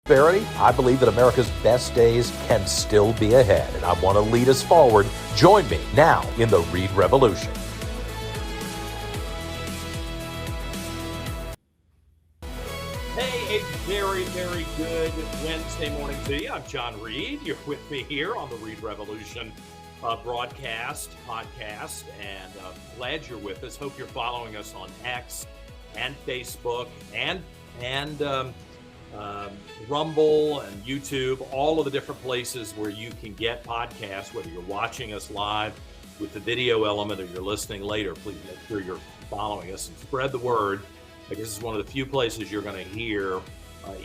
Prosperity, I believe that America's best days can still be ahead, and I want to lead us forward. Join me now in the Reid Revolution. Hey, a very, very good Wednesday morning to you. I'm John Reid. You're with me here on the Reid Revolution podcast, and glad you're with us. Hope you're following us on X and Facebook and Rumble and YouTube, all of the different places where you can get podcasts, whether you're watching us live with the video element or you're listening later. Please make sure you're following us and spread the word, because this is one of the few places you're going to hear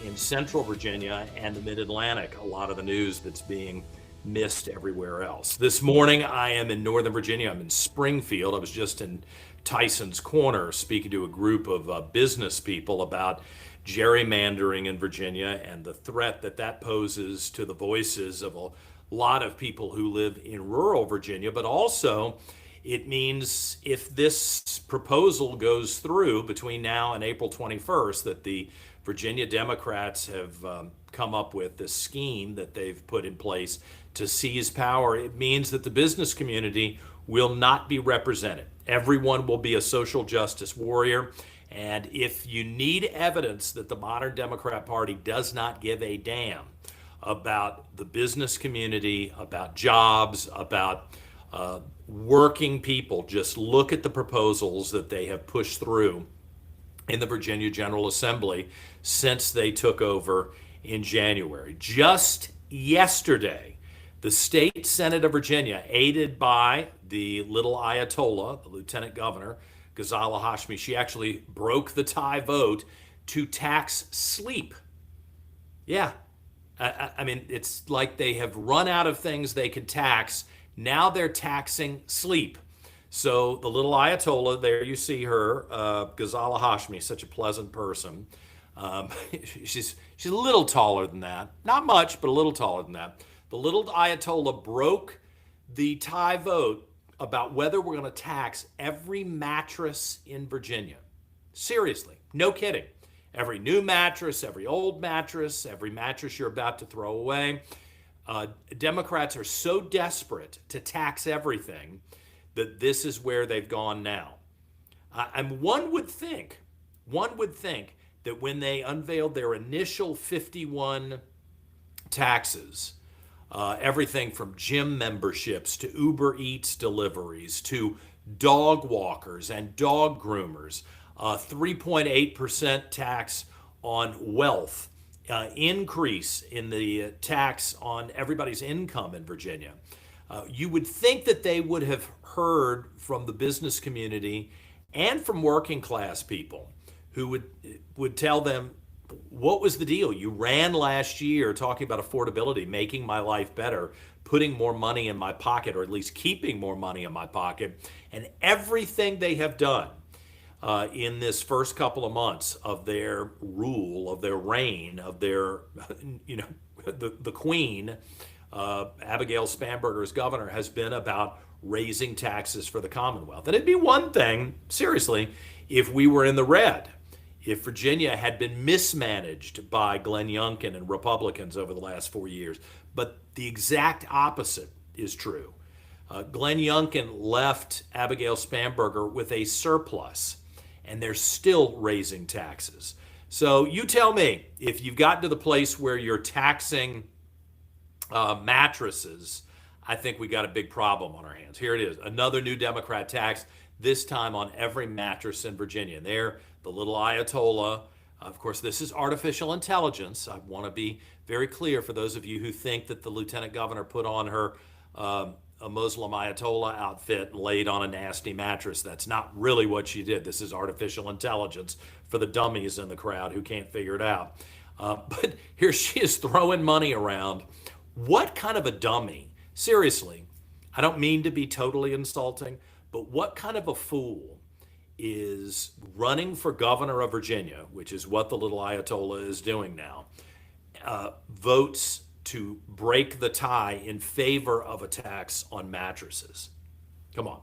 in Central Virginia and the Mid-Atlantic a lot of the news that's being missed everywhere else. This morning I am in Northern Virginia. I'm in Springfield. I was just in Tyson's Corner speaking to a group of business people about gerrymandering in Virginia and the threat that poses to the voices of a lot of people who live in rural Virginia. But also, it means if this proposal goes through between now and April 21st, that the Virginia Democrats have come up with this scheme that they've put in place to seize power, it means that the business community will not be represented. Everyone will be a social justice warrior. And if you need evidence that the modern Democrat Party does not give a damn about the business community, about jobs, about working people, just look at the proposals that they have pushed through in the Virginia General Assembly since they took over in January. Just yesterday, the state Senate of Virginia, aided by the little Ayatollah, the lieutenant governor, Ghazala Hashmi, she actually broke the tie vote to tax sleep. Yeah, I mean, it's like they have run out of things they can tax. Now they're taxing sleep. So the little Ayatollah, there you see her, Ghazala Hashmi, such a pleasant person. She's a little taller than that. Not much, but a little taller than that. The little Ayatollah broke the tie vote about whether we're going to tax every mattress in Virginia. Seriously, no kidding. Every new mattress, every old mattress, every mattress you're about to throw away. Democrats are so desperate to tax everything that this is where they've gone now. And one would think that when they unveiled their initial 51 taxes, everything from gym memberships to Uber Eats deliveries to dog walkers and dog groomers, 3.8% tax on wealth, increase in the tax on everybody's income in Virginia. You would think that they would have heard from the business community and from working class people who would tell them, what was the deal? You ran last year talking about affordability, making my life better, putting more money in my pocket, or at least keeping more money in my pocket. And everything they have done in this first couple of months of their rule, of their reign, of their, the queen, Abigail Spanberger as governor, has been about raising taxes for the Commonwealth. And it'd be one thing, seriously, if we were in the red. If Virginia had been mismanaged by Glenn Youngkin and Republicans over the last 4 years. But the exact opposite is true. Glenn Youngkin left Abigail Spanberger with a surplus, and they're still raising taxes. So you tell me, if you've gotten to the place where you're taxing mattresses, I think we got a big problem on our hands. Here it is, another new Democrat tax, this time on every mattress in Virginia. And there, the little Ayatollah, of course, this is artificial intelligence. I want to be very clear for those of you who think that the lieutenant governor put on her a Muslim Ayatollah outfit and laid on a nasty mattress. That's not really what she did. This is artificial intelligence for the dummies in the crowd who can't figure it out. But here she is throwing money around. What kind of a dummy? Seriously, I don't mean to be totally insulting, but what kind of a fool is running for governor of Virginia, which is what the little Ayatollah is doing now, votes to break the tie in favor of a tax on mattresses? Come on.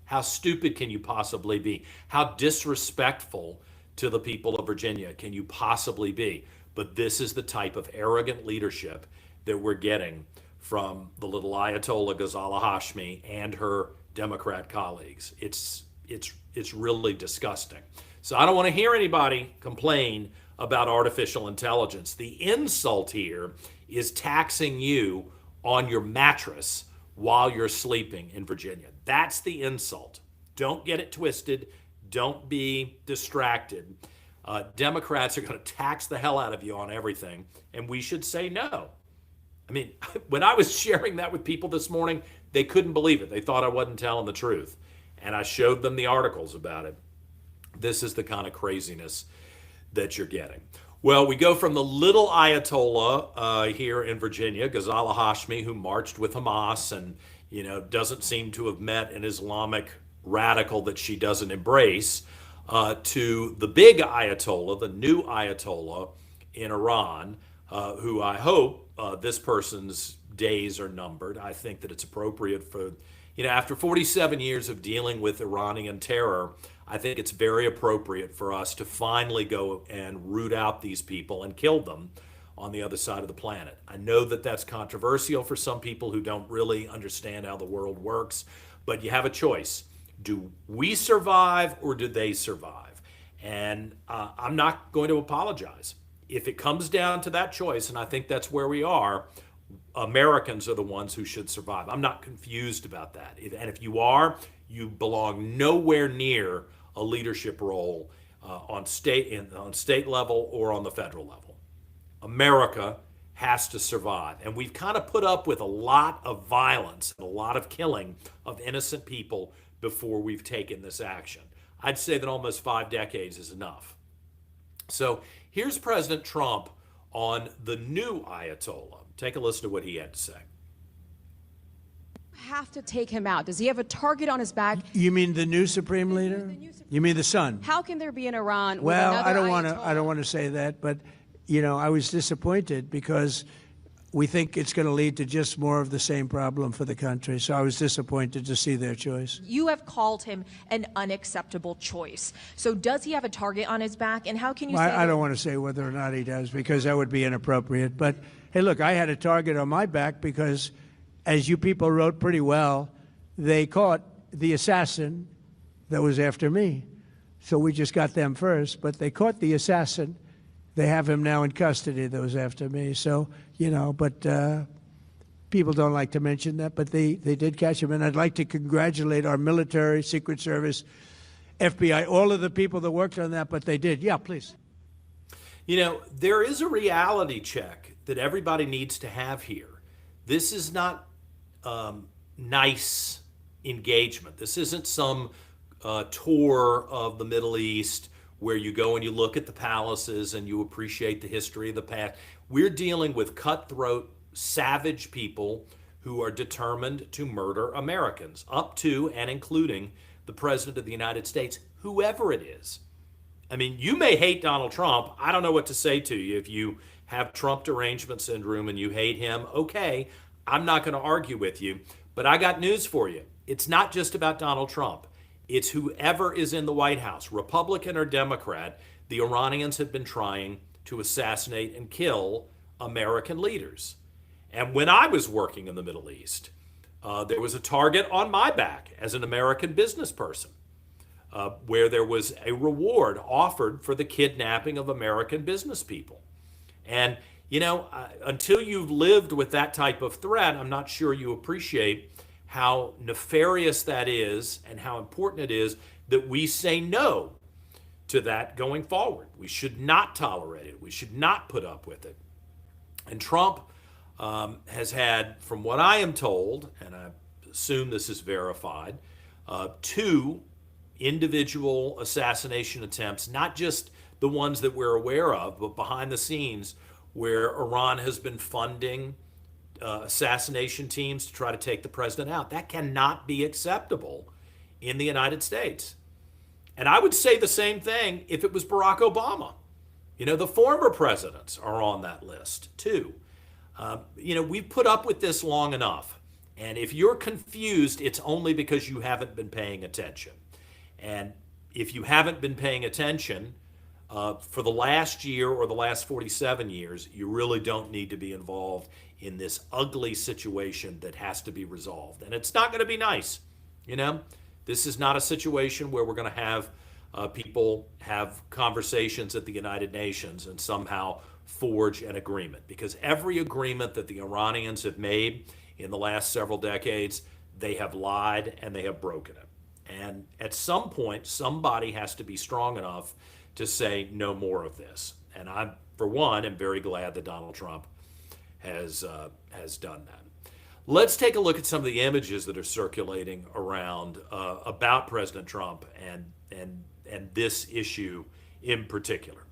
How stupid can you possibly be? How disrespectful to the people of Virginia can you possibly be? but this is the type of arrogant leadership that we're getting from the little Ayatollah Ghazala Hashmi and her Democrat colleagues. It's really disgusting. So I don't want to hear anybody complain about artificial intelligence. The insult here is taxing you on your mattress while you're sleeping in Virginia. That's the insult. Don't get it twisted. Don't be distracted. Democrats are going to tax the hell out of you on everything, and we should say no. I mean, when I was sharing that with people this morning, they couldn't believe it. They thought I wasn't telling the truth. And I showed them the articles about it. This is the kind of craziness that you're getting. Well, we go from the little Ayatollah here in Virginia, Ghazala Hashmi, who marched with Hamas and, doesn't seem to have met an Islamic radical that she doesn't embrace, to the big Ayatollah, the new Ayatollah in Iran, who I hope this person's days are numbered. I think that it's appropriate for, after 47 years of dealing with Iranian terror, I think it's very appropriate for us to finally go and root out these people and kill them on the other side of the planet. I know that that's controversial for some people who don't really understand how the world works, but you have a choice. Do we survive or do they survive? And I'm not going to apologize. If it comes down to that choice, and I think that's where we are, Americans are the ones who should survive. I'm not confused about that. And if you are, you belong nowhere near a leadership role on state level or on the federal level. America has to survive. And we've kind of put up with a lot of violence and a lot of killing of innocent people before we've taken this action. I'd say that almost 5 decades is enough. So here's President Trump on the new Ayatollah. Take a listen to what he had to say. Have to take him out. Does he have a target on his back? You mean the new supreme leader? You mean the son? How can there be an Iran? Well, with I don't want Ayatollah? to say that, but I was disappointed because we think it's going to lead to just more of the same problem for the country. So I was disappointed to see their choice. You have called him an unacceptable choice. So does he have a target on his back? And how can you say I don't want to say whether or not he does because that would be inappropriate. But hey, look, I had a target on my back because, as you people wrote pretty well, they caught the assassin that was after me. So we just got them first, but they caught the assassin. They have him now in custody that was after me. So, but people don't like to mention that, but they did catch him. And I'd like to congratulate our military, Secret Service, FBI, all of the people that worked on that, but they did. Yeah, please. There is a reality check that everybody needs to have here. This is not nice engagement. This isn't some tour of the Middle East where you go and you look at the palaces and you appreciate the history of the past. We're dealing with cutthroat, savage people who are determined to murder Americans, up to and including the President of the United States, whoever it is. I mean, you may hate Donald Trump. I don't know what to say to you. If you have Trump derangement syndrome and you hate him, okay, I'm not going to argue with you. But I got news for you. It's not just about Donald Trump. It's whoever is in the White House, Republican or Democrat. The Iranians have been trying to assassinate and kill American leaders. And when I was working in the Middle East, there was a target on my back as an American business person, where there was a reward offered for the kidnapping of American business people. And, until you've lived with that type of threat, I'm not sure you appreciate how nefarious that is and how important it is that we say no to that going forward. We should not tolerate it. We should not put up with it. And Trump has had, from what I am told, and I assume this is verified, 2 individual assassination attempts, not just the ones that we're aware of, but behind the scenes where Iran has been funding assassination teams to try to take the president out. That cannot be acceptable in the United States. And I would say the same thing if it was Barack Obama. The former presidents are on that list too. We've put up with this long enough. And if you're confused, it's only because you haven't been paying attention. And if you haven't been paying attention, For the last year or the last 47 years, you really don't need to be involved in this ugly situation that has to be resolved. And it's not going to be nice. You know, this is not a situation where we're going to have people have conversations at the United Nations and somehow forge an agreement. Because every agreement that the Iranians have made in the last several decades, they have lied and they have broken it. And at some point, somebody has to be strong enough to say no more of this. And I, for one, am very glad that Donald Trump has done that. Let's take a look at some of the images that are circulating around about President Trump and this issue in particular.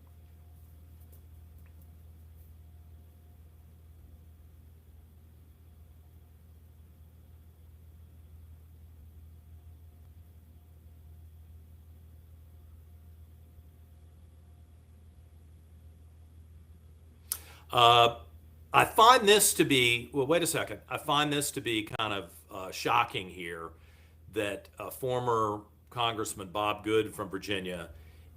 I find this to be, well, wait a second. I find this to be kind of shocking here that former Congressman Bob Good from Virginia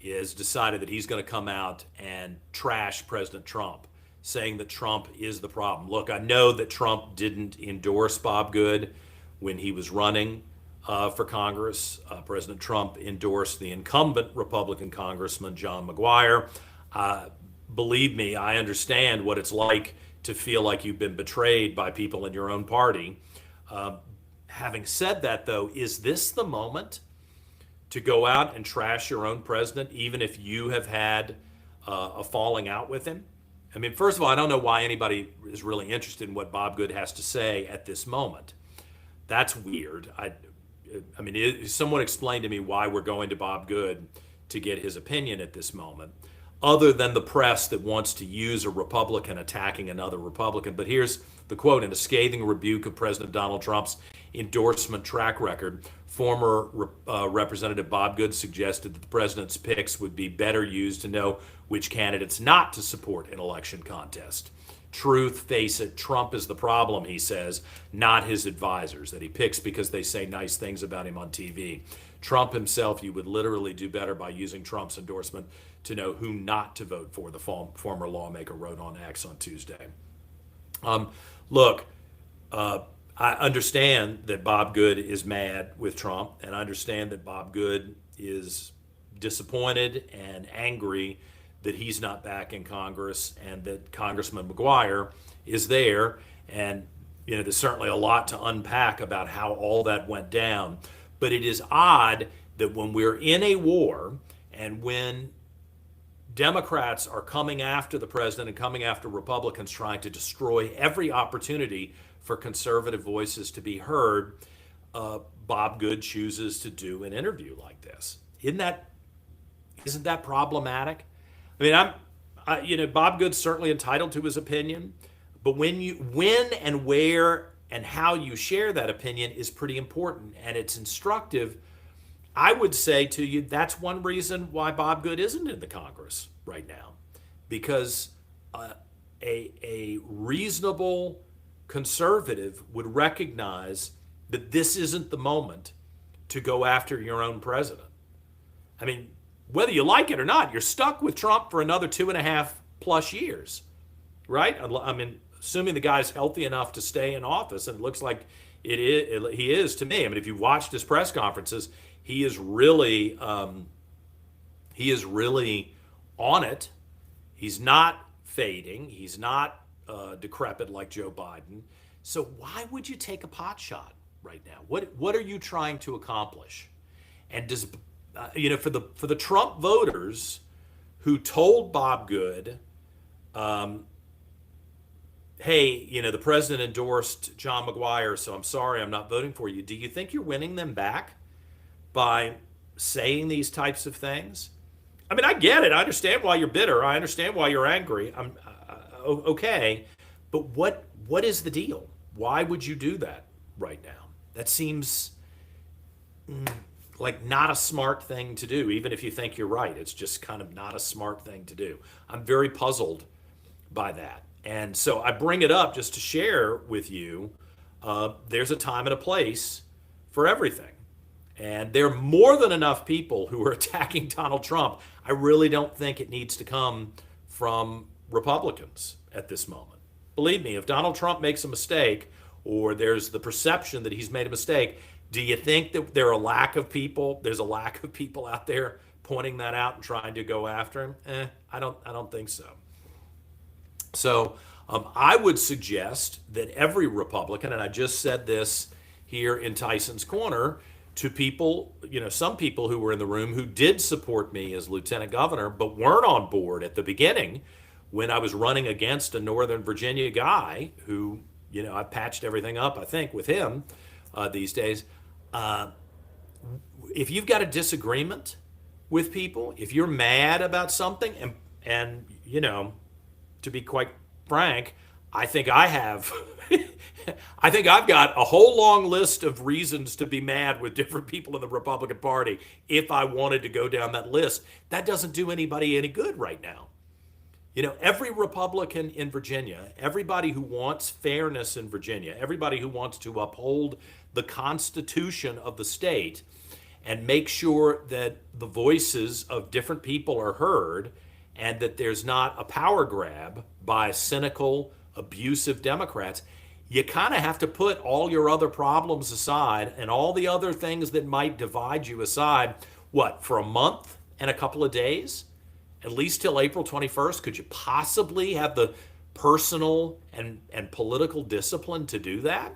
has decided that he's going to come out and trash President Trump, saying that Trump is the problem. Look, I know that Trump didn't endorse Bob Good when he was running for Congress. President Trump endorsed the incumbent Republican Congressman John McGuire. Believe me, I understand what it's like to feel like you've been betrayed by people in your own party. Having said that, though, is this the moment to go out and trash your own president, even if you have had a falling out with him? I mean, first of all, I don't know why anybody is really interested in what Bob Good has to say at this moment. That's weird. I mean, someone explained to me why we're going to Bob Good to get his opinion at this moment, other than the press that wants to use a Republican attacking another Republican. But here's the quote: in a scathing rebuke of President Donald Trump's endorsement track record, former Representative Bob Good suggested that the president's picks would be better used to know which candidates not to support in election contest. Truth, face it, Trump is the problem, he says, not his advisors, that he picks because they say nice things about him on TV. Trump himself, you would literally do better by using Trump's endorsement to know who not to vote for, the former lawmaker wrote on X on Tuesday. Look, I understand that Bob Good is mad with Trump, and I understand that Bob Good is disappointed and angry that he's not back in Congress and that Congressman McGuire is there. And, you know, there's certainly a lot to unpack about how all that went down. But it is odd that when we're in a war and when Democrats are coming after the president and coming after Republicans trying to destroy every opportunity for conservative voices to be heard, Bob Good chooses to do an interview like this. Isn't that problematic? I mean, Bob Good's certainly entitled to his opinion, but when and where and how you share that opinion is pretty important, and it's instructive. I would say to you, that's one reason why Bob Good isn't in the Congress right now, because a reasonable conservative would recognize that this isn't the moment to go after your own president. I mean, whether you like it or not, you're stuck with Trump for another 2.5+ years, right? I mean, assuming the guy's healthy enough to stay in office, and it looks like he is to me. I mean, if you've watched his press conferences, he is really on it. He's not fading. He's not decrepit like Joe Biden. So why would you take a pot shot right now? What are you trying to accomplish? And does for the Trump voters who told Bob Good, hey, the president endorsed John McGuire, so I'm sorry, I'm not voting for you. Do you think you're winning them back by saying these types of things? I mean, I get it. I understand why you're bitter. I understand why you're angry. I'm okay, but what is the deal? Why would you do that right now? That seems like not a smart thing to do, even if you think you're right. It's just kind of not a smart thing to do. I'm very puzzled by that. And so I bring it up just to share with you, there's a time and a place for everything. And there are more than enough people who are attacking Donald Trump. I really don't think it needs to come from Republicans at this moment. Believe me, if Donald Trump makes a mistake, or there's the perception that he's made a mistake, do you think that there's a lack of people out there pointing that out and trying to go after him? I don't think so. So I would suggest that every Republican, and I just said this here in Tyson's Corner, to people, some people who were in the room who did support me as lieutenant governor, but weren't on board at the beginning when I was running against a Northern Virginia guy who, I patched everything up, I think, with him these days. If you've got a disagreement with people, if you're mad about something, and to be quite frank, I think I think I've got a whole long list of reasons to be mad with different people in the Republican Party if I wanted to go down that list. That doesn't do anybody any good right now. Every Republican in Virginia, everybody who wants fairness in Virginia, everybody who wants to uphold the Constitution of the state and make sure that the voices of different people are heard and that there's not a power grab by cynical, abusive Democrats, you kind of have to put all your other problems aside and all the other things that might divide you aside, for a month and a couple of days? At least till April 21st, could you possibly have the personal and political discipline to do that?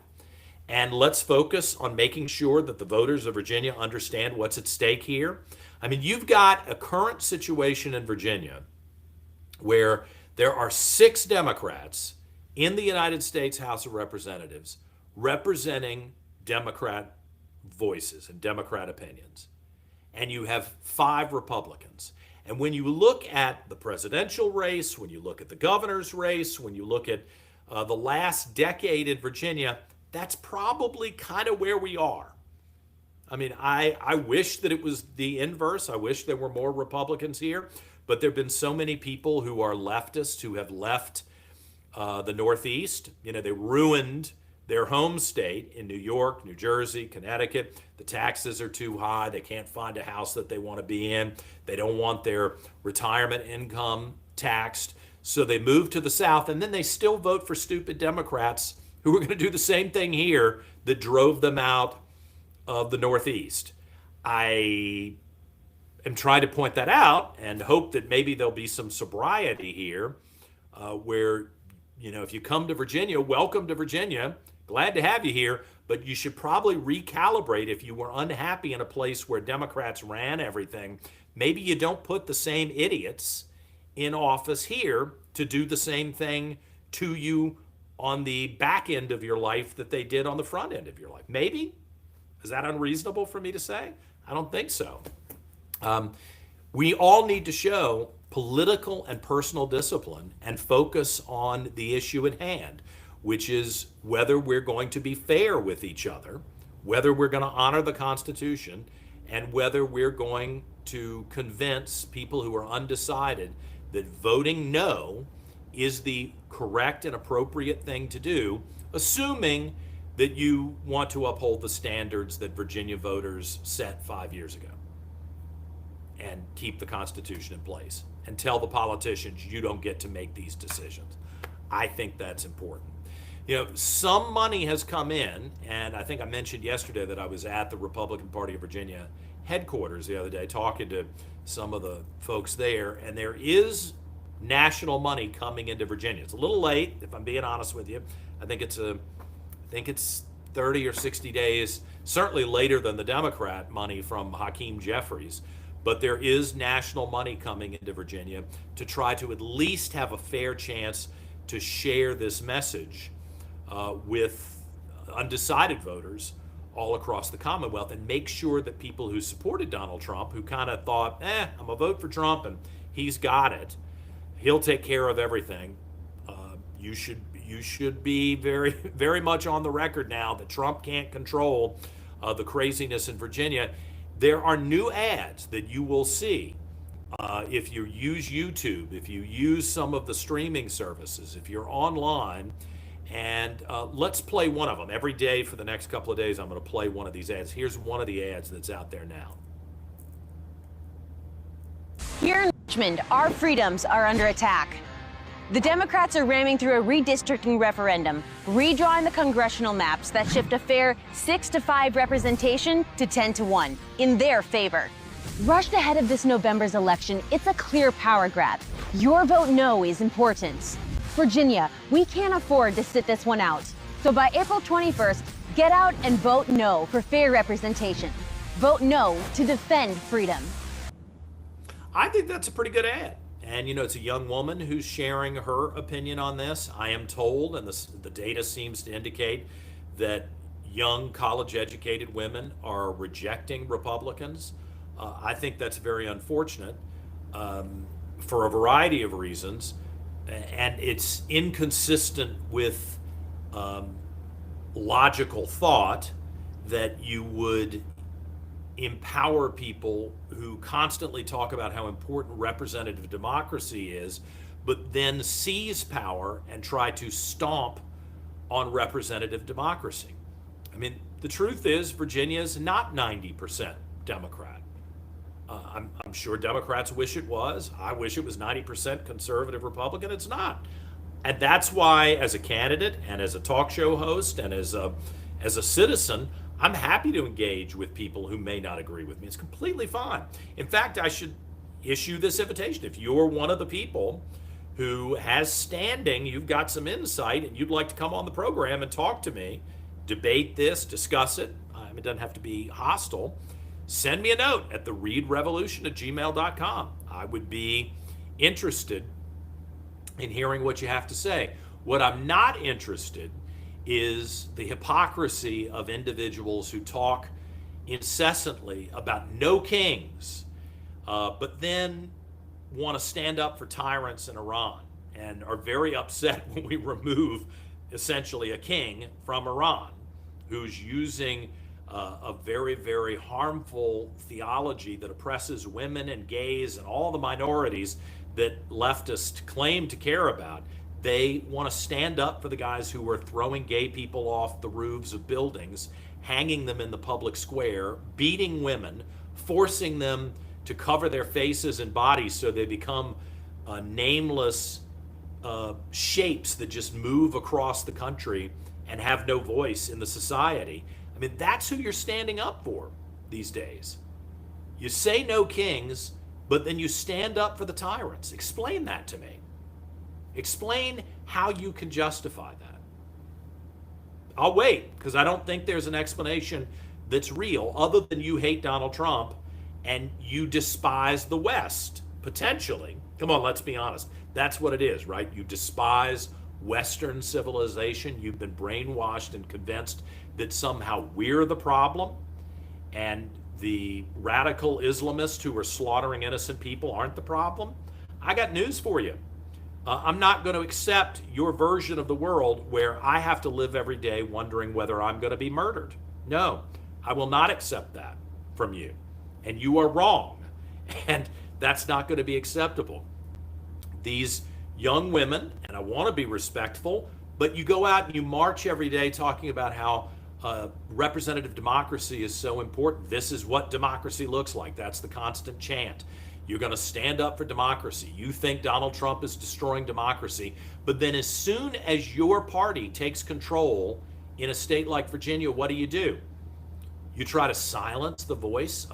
And let's focus on making sure that the voters of Virginia understand what's at stake here. I mean, you've got a current situation in Virginia where there are 6 Democrats in the United States House of Representatives representing Democrat voices and Democrat opinions. And you have 5 Republicans. And when you look at the presidential race, when you look at the governor's race, when you look at the last decade in Virginia, that's probably kind of where we are. I mean, I wish that it was the inverse. I wish there were more Republicans here, but there have been so many people who are leftists who have left the Northeast. They ruined their home state in New York, New Jersey, Connecticut. The taxes are too high. They can't find a house that they want to be in. They don't want their retirement income taxed. So they move to the South, and then they still vote for stupid Democrats who are going to do the same thing here that drove them out of the Northeast. I am trying to point that out and hope that maybe there'll be some sobriety here where, if you come to Virginia, welcome to Virginia. Glad to have you here, but you should probably recalibrate if you were unhappy in a place where Democrats ran everything. Maybe you don't put the same idiots in office here to do the same thing to you on the back end of your life that they did on the front end of your life. Maybe? Is that unreasonable for me to say? I don't think so. We all need to show political and personal discipline and focus on the issue at hand, which is whether we're going to be fair with each other, whether we're going to honor the Constitution, and whether we're going to convince people who are undecided that voting no is the correct and appropriate thing to do, assuming that you want to uphold the standards that Virginia voters set 5 years ago and keep the Constitution in place and tell the politicians you don't get to make these decisions. I think that's important. Some money has come in, and I think I mentioned yesterday that I was at the Republican Party of Virginia headquarters the other day talking to some of the folks there, and there is national money coming into Virginia. It's a little late, if I'm being honest with you. I think it's 30 or 60 days, certainly later than the Democrat money from Hakeem Jeffries. But there is national money coming into Virginia to try to at least have a fair chance to share this message with undecided voters all across the Commonwealth and make sure that people who supported Donald Trump, who kind of thought, I'm going to vote for Trump and he's got it, he'll take care of everything. You should be very, very much on the record now that Trump can't control the craziness in Virginia. There are new ads that you will see if you use YouTube, if you use some of the streaming services, if you're online. And let's play one of them. Every day for the next couple of days, I'm going to play one of these ads. Here's one of the ads that's out there now. Here in Richmond, our freedoms are under attack. The Democrats are ramming through a redistricting referendum, redrawing the congressional maps that shift a fair 6-5 representation to 10-1 in their favor. Rushed ahead of this November's election, it's a clear power grab. Your vote no is important. Virginia, we can't afford to sit this one out. So by April 21st, get out and vote no for fair representation. Vote no to defend freedom. I think that's a pretty good ad. And, you know, it's a young woman who's sharing her opinion on this. I am told, and the data seems to indicate, that young college-educated women are rejecting Republicans. I think that's very unfortunate for a variety of reasons. And it's inconsistent with logical thought that you would empower people who constantly talk about how important representative democracy is, but then seize power and try to stomp on representative democracy. I mean, the truth is Virginia is not 90% Democrat. I'm sure Democrats wish it was. I wish it was 90% conservative Republican. It's not. And that's why, as a candidate and as a talk show host and as a citizen, I'm happy to engage with people who may not agree with me. It's completely fine. In fact, I should issue this invitation. If you're one of the people who has standing, you've got some insight, and you'd like to come on the program and talk to me, debate this, discuss it, it doesn't have to be hostile, send me a note at thereidrevolution@gmail.com. I would be interested in hearing what you have to say. What I'm not interested is the hypocrisy of individuals who talk incessantly about no kings, but then want to stand up for tyrants in Iran and are very upset when we remove essentially a king from Iran who's using a very, very harmful theology that oppresses women and gays and all the minorities that leftists claim to care about. They want to stand up for the guys who are throwing gay people off the roofs of buildings, hanging them in the public square, beating women, forcing them to cover their faces and bodies so they become nameless shapes that just move across the country and have no voice in the society. I mean, that's who you're standing up for these days. You say no kings, but then you stand up for the tyrants. Explain that to me. Explain how you can justify that. I'll wait, because I don't think there's an explanation that's real other than you hate Donald Trump and you despise the West, potentially. Come on, let's be honest. That's what it is, right? You despise Western civilization. You've been brainwashed and convinced that somehow we're the problem and the radical Islamists who are slaughtering innocent people aren't the problem. I got news for you. I'm not going to accept your version of the world where I have to live every day wondering whether I'm going to be murdered. No, I will not accept that from you. And you are wrong. And that's not going to be acceptable. These young women, and I want to be respectful, but you go out and you march every day talking about how representative democracy is so important. This is what democracy looks like. That's the constant chant. You're going to stand up for democracy. You think Donald Trump is destroying democracy. But then as soon as your party takes control in a state like Virginia, what do? You try to silence the voice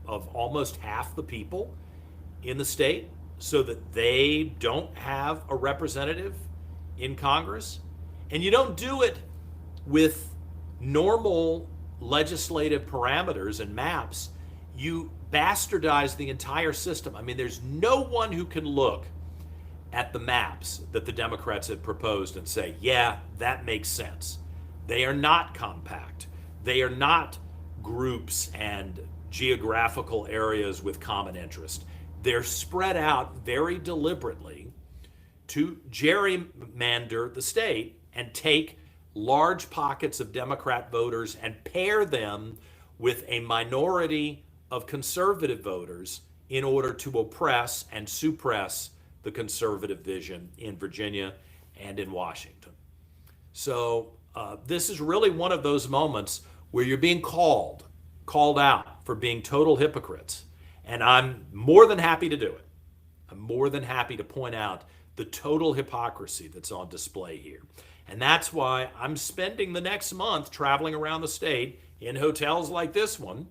of almost half the people in the state so that they don't have a representative in Congress. And you don't do it with normal legislative parameters and maps. You bastardize the entire system. I mean, there's no one who can look at the maps that the Democrats have proposed and say, yeah, that makes sense. They are not compact. They are not groups and geographical areas with common interest. They're spread out very deliberately to gerrymander the state and take large pockets of Democrat voters and pair them with a minority of conservative voters in order to oppress and suppress the conservative vision in Virginia and in Washington. So this is really one of those moments where you're being called out for being total hypocrites. And I'm more than happy to do it. I'm more than happy to point out the total hypocrisy that's on display here. And that's why I'm spending the next month traveling around the state in hotels like this one,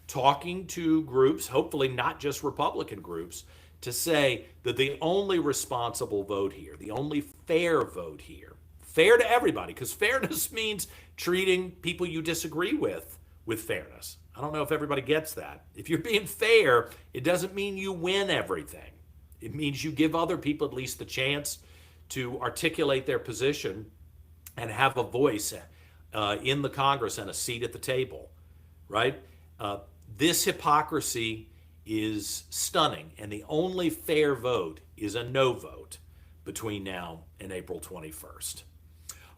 talking to groups, hopefully not just Republican groups, to say that the only responsible vote here, the only fair vote here, fair to everybody, because fairness means treating people you disagree with fairness. I don't know if everybody gets that. If you're being fair, it doesn't mean you win everything. It means you give other people at least the chance to articulate their position and have a voice in the Congress and a seat at the table, right? This hypocrisy is stunning, and the only fair vote is a no vote between now and April 21st.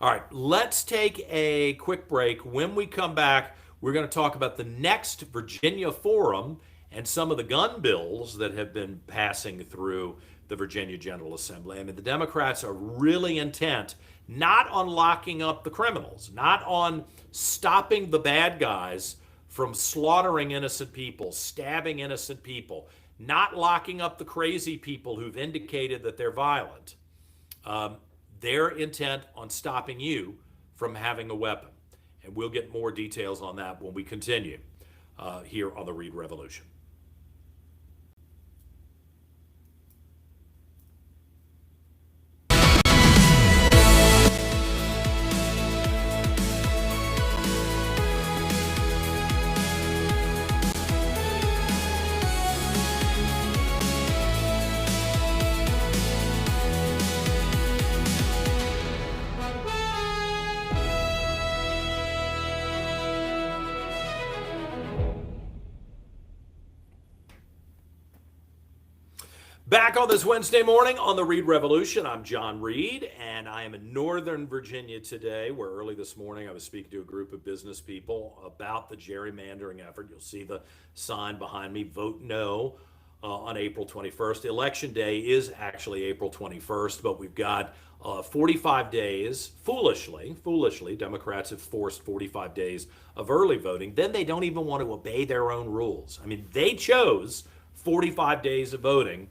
All right, let's take a quick break. When we come back, we're going to talk about the next Virginia forum and some of the gun bills that have been passing through the Virginia General Assembly. I mean, the Democrats are really intent not on locking up the criminals, not on stopping the bad guys from slaughtering innocent people, stabbing innocent people, not locking up the crazy people who've indicated that they're violent. They're intent on stopping you from having a weapon. And we'll get more details on that when we continue here on the Reid Revolution. Back on this Wednesday morning on the Reid Revolution, I'm John Reid, and I am in Northern Virginia today, where early this morning I was speaking to a group of business people about the gerrymandering effort. You'll see the sign behind me, Vote No, on April 21st. Election Day is actually April 21st, but we've got 45 days. Foolishly, Democrats have forced 45 days of early voting. Then they don't even want to obey their own rules. I mean, they chose 45 days of voting,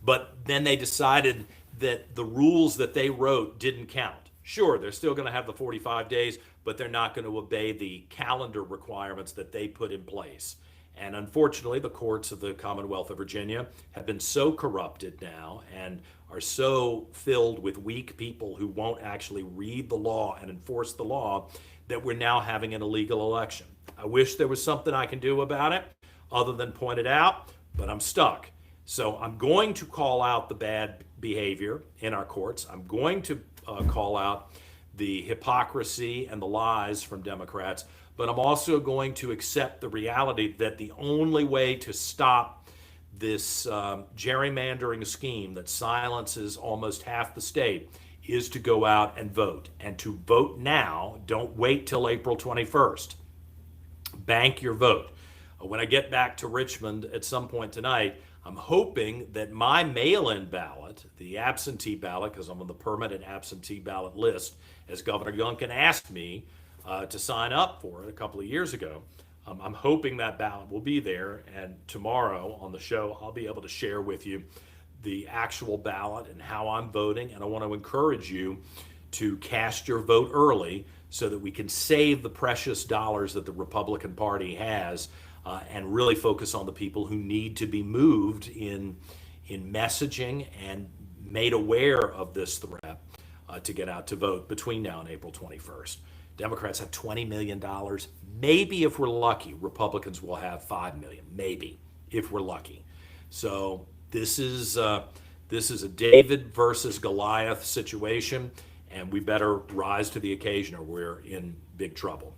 but then they decided that the rules that they wrote didn't count. Sure, they're still going to have the 45 days, but they're not going to obey the calendar requirements that they put in place. And unfortunately, the courts of the Commonwealth of Virginia have been so corrupted now and are so filled with weak people who won't actually read the law and enforce the law that we're now having an illegal election. I wish there was something I can do about it other than point it out, but I'm stuck. So I'm going to call out the bad behavior in our courts. I'm going to call out the hypocrisy and the lies from Democrats, but I'm also going to accept the reality that the only way to stop this gerrymandering scheme that silences almost half the state is to go out and vote. And to vote now, don't wait till April 21st. Bank your vote. When I get back to Richmond at some point tonight, I'm hoping that my mail-in ballot, the absentee ballot, because I'm on the permanent absentee ballot list, as Governor Youngkin asked me to sign up for it a couple of years ago, I'm hoping that ballot will be there, and tomorrow on the show I'll be able to share with you the actual ballot and how I'm voting, and I want to encourage you to cast your vote early so that we can save the precious dollars that the Republican Party has and really focus on the people who need to be moved in messaging and made aware of this threat to get out to vote between now and April 21st. Democrats have $20 million. Maybe if we're lucky, Republicans will have $5 million. Maybe, if we're lucky. So this is a David versus Goliath situation, and we better rise to the occasion or we're in big trouble.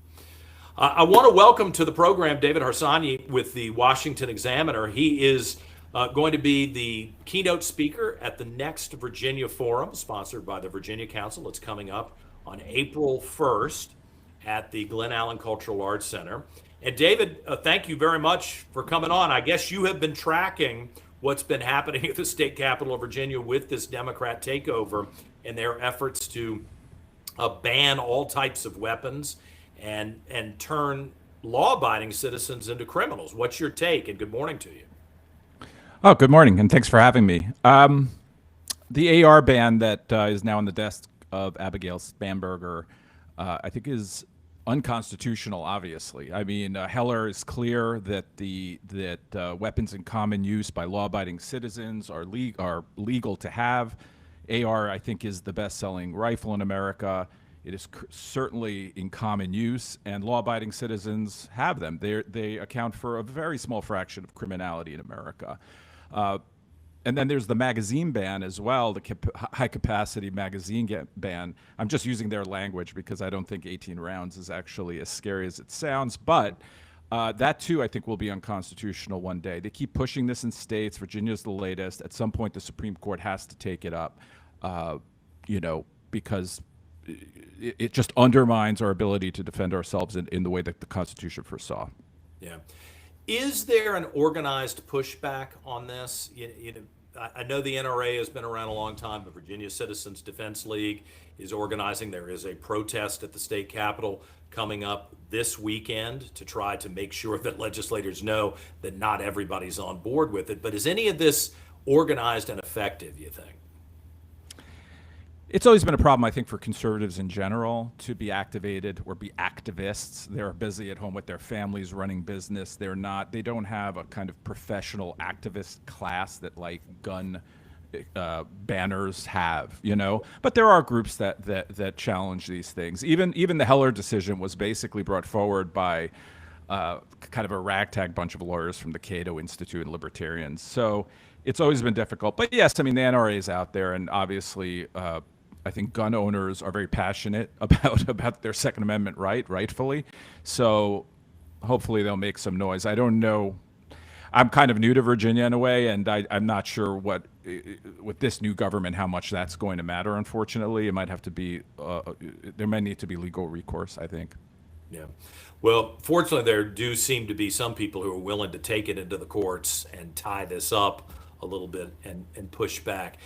I want to welcome to the program David Harsanyi with the Washington Examiner. He is going to be the keynote speaker at the next Virginia Forum, sponsored by the Virginia Council. It's coming up on April 1st at the Glen Allen Cultural Arts Center. And David, thank you very much for coming on. I guess you have been tracking what's been happening at the state capitol of Virginia with this Democrat takeover and their efforts to ban all types of weapons and turn law-abiding citizens into criminals. What's your take? And good morning to you. Oh, good morning, and thanks for having me. The AR ban that is now on the desk of Abigail Spanberger, I think is unconstitutional. Obviously, I mean, Heller is clear that weapons in common use by law-abiding citizens are legal to have. AR, I think, is the best-selling rifle in America. It is certainly in common use, and law-abiding citizens have them. They account for a very small fraction of criminality in America. And then there's the magazine ban as well, the high-capacity magazine ban. I'm just using their language because I don't think 18 rounds is actually as scary as it sounds. But that, too, I think will be unconstitutional one day. They keep pushing this in states. Virginia's the latest. At some point, the Supreme Court has to take it up, because it just undermines our ability to defend ourselves in the way that the Constitution foresaw. Yeah. Is there an organized pushback on this? I know the NRA has been around a long time. The Virginia Citizens Defense League is organizing. There is a protest at the state capitol coming up this weekend to try to make sure that legislators know that not everybody's on board with it. But is any of this organized and effective, you think? It's always been a problem, I think, for conservatives in general to be activated or be activists. They're busy at home with their families running business. They don't have a kind of professional activist class that like gun banners have, But there are groups that challenge these things. Even the Heller decision was basically brought forward by kind of a ragtag bunch of lawyers from the Cato Institute and libertarians. So it's always been difficult. But yes, I mean, the NRA is out there, and obviously I think gun owners are very passionate about their Second Amendment rightfully. So hopefully they'll make some noise. I don't know. I'm kind of new to Virginia in a way, and I'm not sure what, with this new government, how much that's going to matter, unfortunately. It might have to be, there might need to be legal recourse, I think. Yeah. Well, fortunately, there do seem to be some people who are willing to take it into the courts and tie this up a little bit and push back.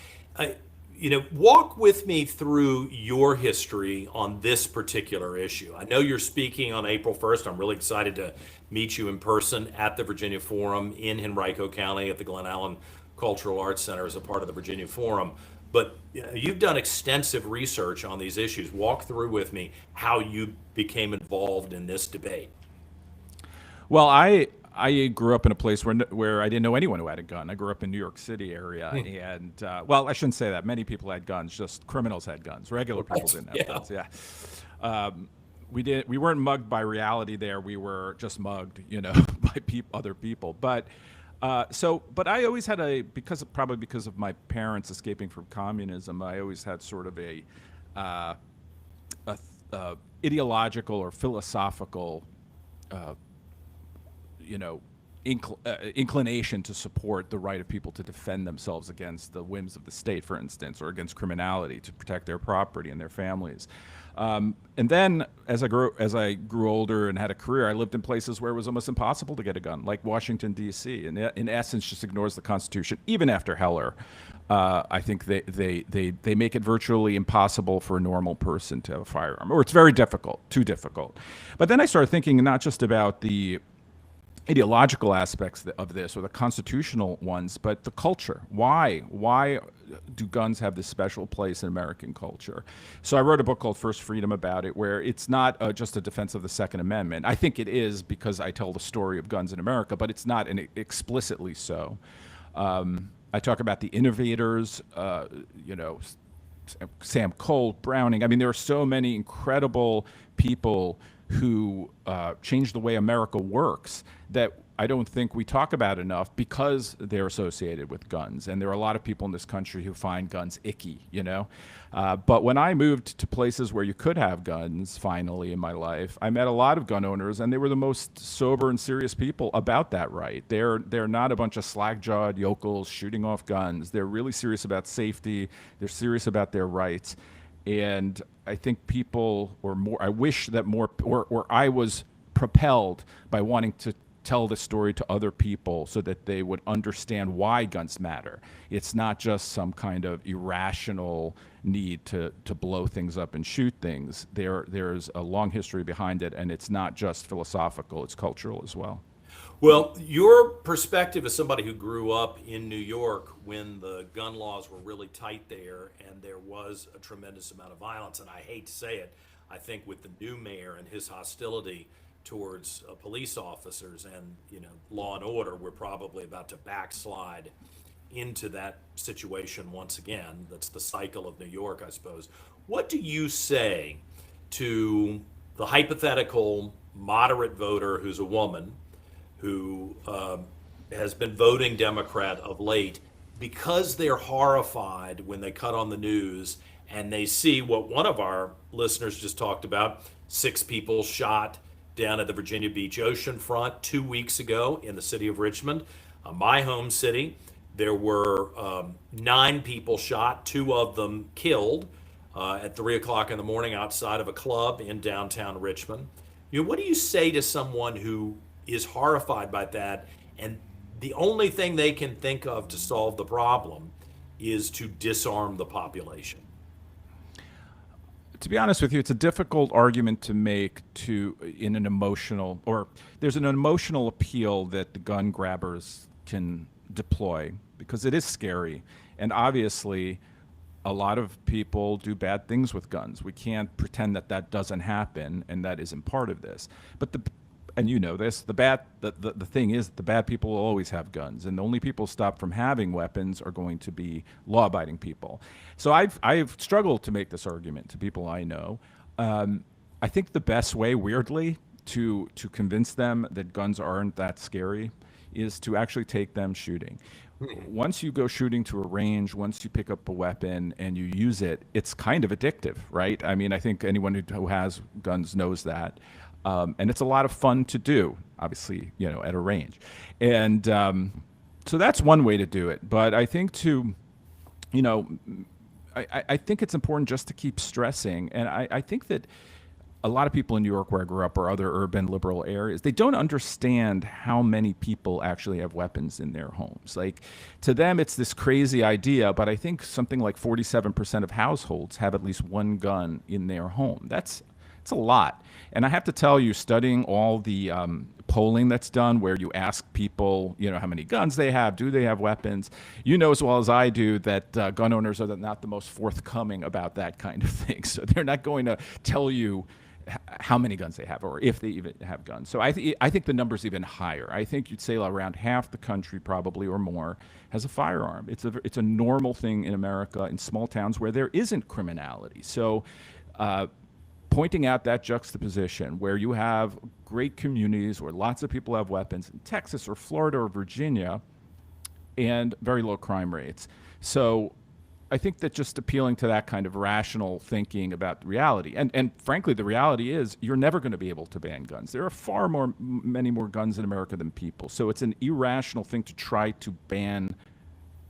Walk with me through your history on this particular issue. I know you're speaking on April 1st. I'm really excited to meet you in person at the Virginia Forum in Henrico County at the Glen Allen Cultural Arts Center as a part of the Virginia Forum. But you've done extensive research on these issues. Walk through with me how you became involved in this debate. Well, I grew up in a place where I didn't know anyone who had a gun. I grew up in New York City area, and well, I shouldn't say that. Many people had guns. Just criminals had guns. Regular people didn't have guns. Yeah. We weren't mugged by reality there. We were just mugged, by other people. But but I always had probably because of my parents escaping from communism, I always had sort of a ideological or philosophical inclination to support the right of people to defend themselves against the whims of the state, for instance, or against criminality, to protect their property and their families. And then as I grew older and had a career, I lived in places where it was almost impossible to get a gun, like Washington, D.C., and in essence just ignores the Constitution, even after Heller. I think they make it virtually impossible for a normal person to have a firearm, or it's very difficult, too difficult. But then I started thinking not just about the ideological aspects of this or the constitutional ones, but the culture. Why do guns have this special place in American culture? So I wrote a book called First Freedom about it, where it's not just a defense of the Second Amendment. I think it is, because I tell the story of guns in America, but it's not explicitly so. I talk about the innovators, Sam Colt, Browning. I mean, there are so many incredible people who changed the way America works that I don't think we talk about enough, because they're associated with guns. And there are a lot of people in this country who find guns icky, But when I moved to places where you could have guns, finally, in my life, I met a lot of gun owners, and they were the most sober and serious people about that right. They're not a bunch of slack-jawed yokels shooting off guns. They're really serious about safety. They're serious about their rights. And I think people, I wish that more, or I was propelled by wanting to tell the story to other people so that they would understand why guns matter. It's not just some kind of irrational need to blow things up and shoot things. There's a long history behind it, and it's not just philosophical, it's cultural as well. Well, your perspective as somebody who grew up in New York when the gun laws were really tight there and there was a tremendous amount of violence, and I hate to say it, I think with the new mayor and his hostility towards police officers and law and order, we're probably about to backslide into that situation once again. That's the cycle of New York, I suppose. What do you say to the hypothetical moderate voter who's a woman who has been voting Democrat of late because they're horrified when they cut on the news and they see what one of our listeners just talked about, 6 people shot down at the Virginia Beach oceanfront 2 weeks ago in the city of Richmond, my home city. There were 9 people shot, 2 of them killed at 3 o'clock in the morning outside of a club in downtown Richmond. What do you say to someone who is horrified by that, and the only thing they can think of to solve the problem is to disarm the population? To be honest with you, it's a difficult argument to make in an emotional, or there's an emotional appeal that the gun grabbers can deploy because it is scary. And obviously, a lot of people do bad things with guns. We can't pretend that that doesn't happen, and that isn't part of this. But and you know this, the thing is, the bad people will always have guns, and the only people stopped from having weapons are going to be law-abiding people. So I've struggled to make this argument to people I know. I think the best way, weirdly, to convince them that guns aren't that scary is to actually take them shooting. Once you go shooting to a range, once you pick up a weapon and you use it, it's kind of addictive, right? I mean, I think anyone who has guns knows that. And it's a lot of fun to do, obviously, at a range. And so that's one way to do it. But I think I think it's important just to keep stressing. And I think that a lot of people in New York, where I grew up, or other urban liberal areas, they don't understand how many people actually have weapons in their homes. Like, to them, it's this crazy idea, but I think something like 47% of households have at least one gun in their home. It's a lot. And I have to tell you, studying all the polling that's done, where you ask people, how many guns they have, do they have weapons? You know as well as I do that gun owners are not the most forthcoming about that kind of thing. So they're not going to tell you how many guns they have, or if they even have guns. So I think the number's even higher. I think you'd say around half the country, probably, or more, has a firearm. It's a normal thing in America, in small towns where there isn't criminality. So pointing out that juxtaposition, where you have great communities where lots of people have weapons, in Texas or Florida or Virginia, and very low crime rates. So I think that just appealing to that kind of rational thinking about reality, and frankly, the reality is you're never going to be able to ban guns. There are many more guns in America than people. So it's an irrational thing to try to ban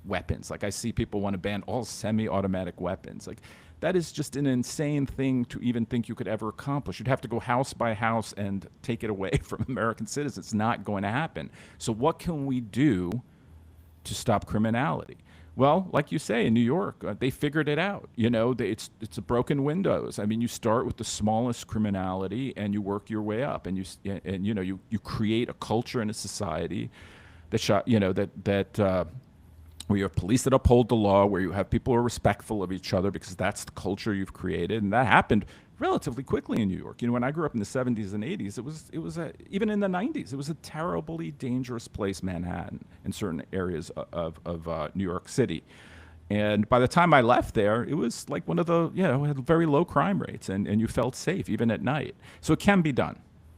weapons. Like, I see people want to ban all semi-automatic weapons. Like, that is just an insane thing to even think you could ever accomplish. You'd have to go house by house and take it away from American citizens. It's not going to happen. So what can we do to stop criminality? Well, like you say, in New York, they figured it out. It's a broken windows. I mean, you start with the smallest criminality and you work your way up, and you create a culture and a society that where you have police that uphold the law, where you have people who are respectful of each other, because that's the culture you've created. And that happened relatively quickly in New York. When I grew up in the 70s and 80s, it was even in the 90s, it was a terribly dangerous place, Manhattan, in certain areas of New York City. And by the time I left there, it was like one of the, had very low crime rates, and you felt safe even at night. So it can be done.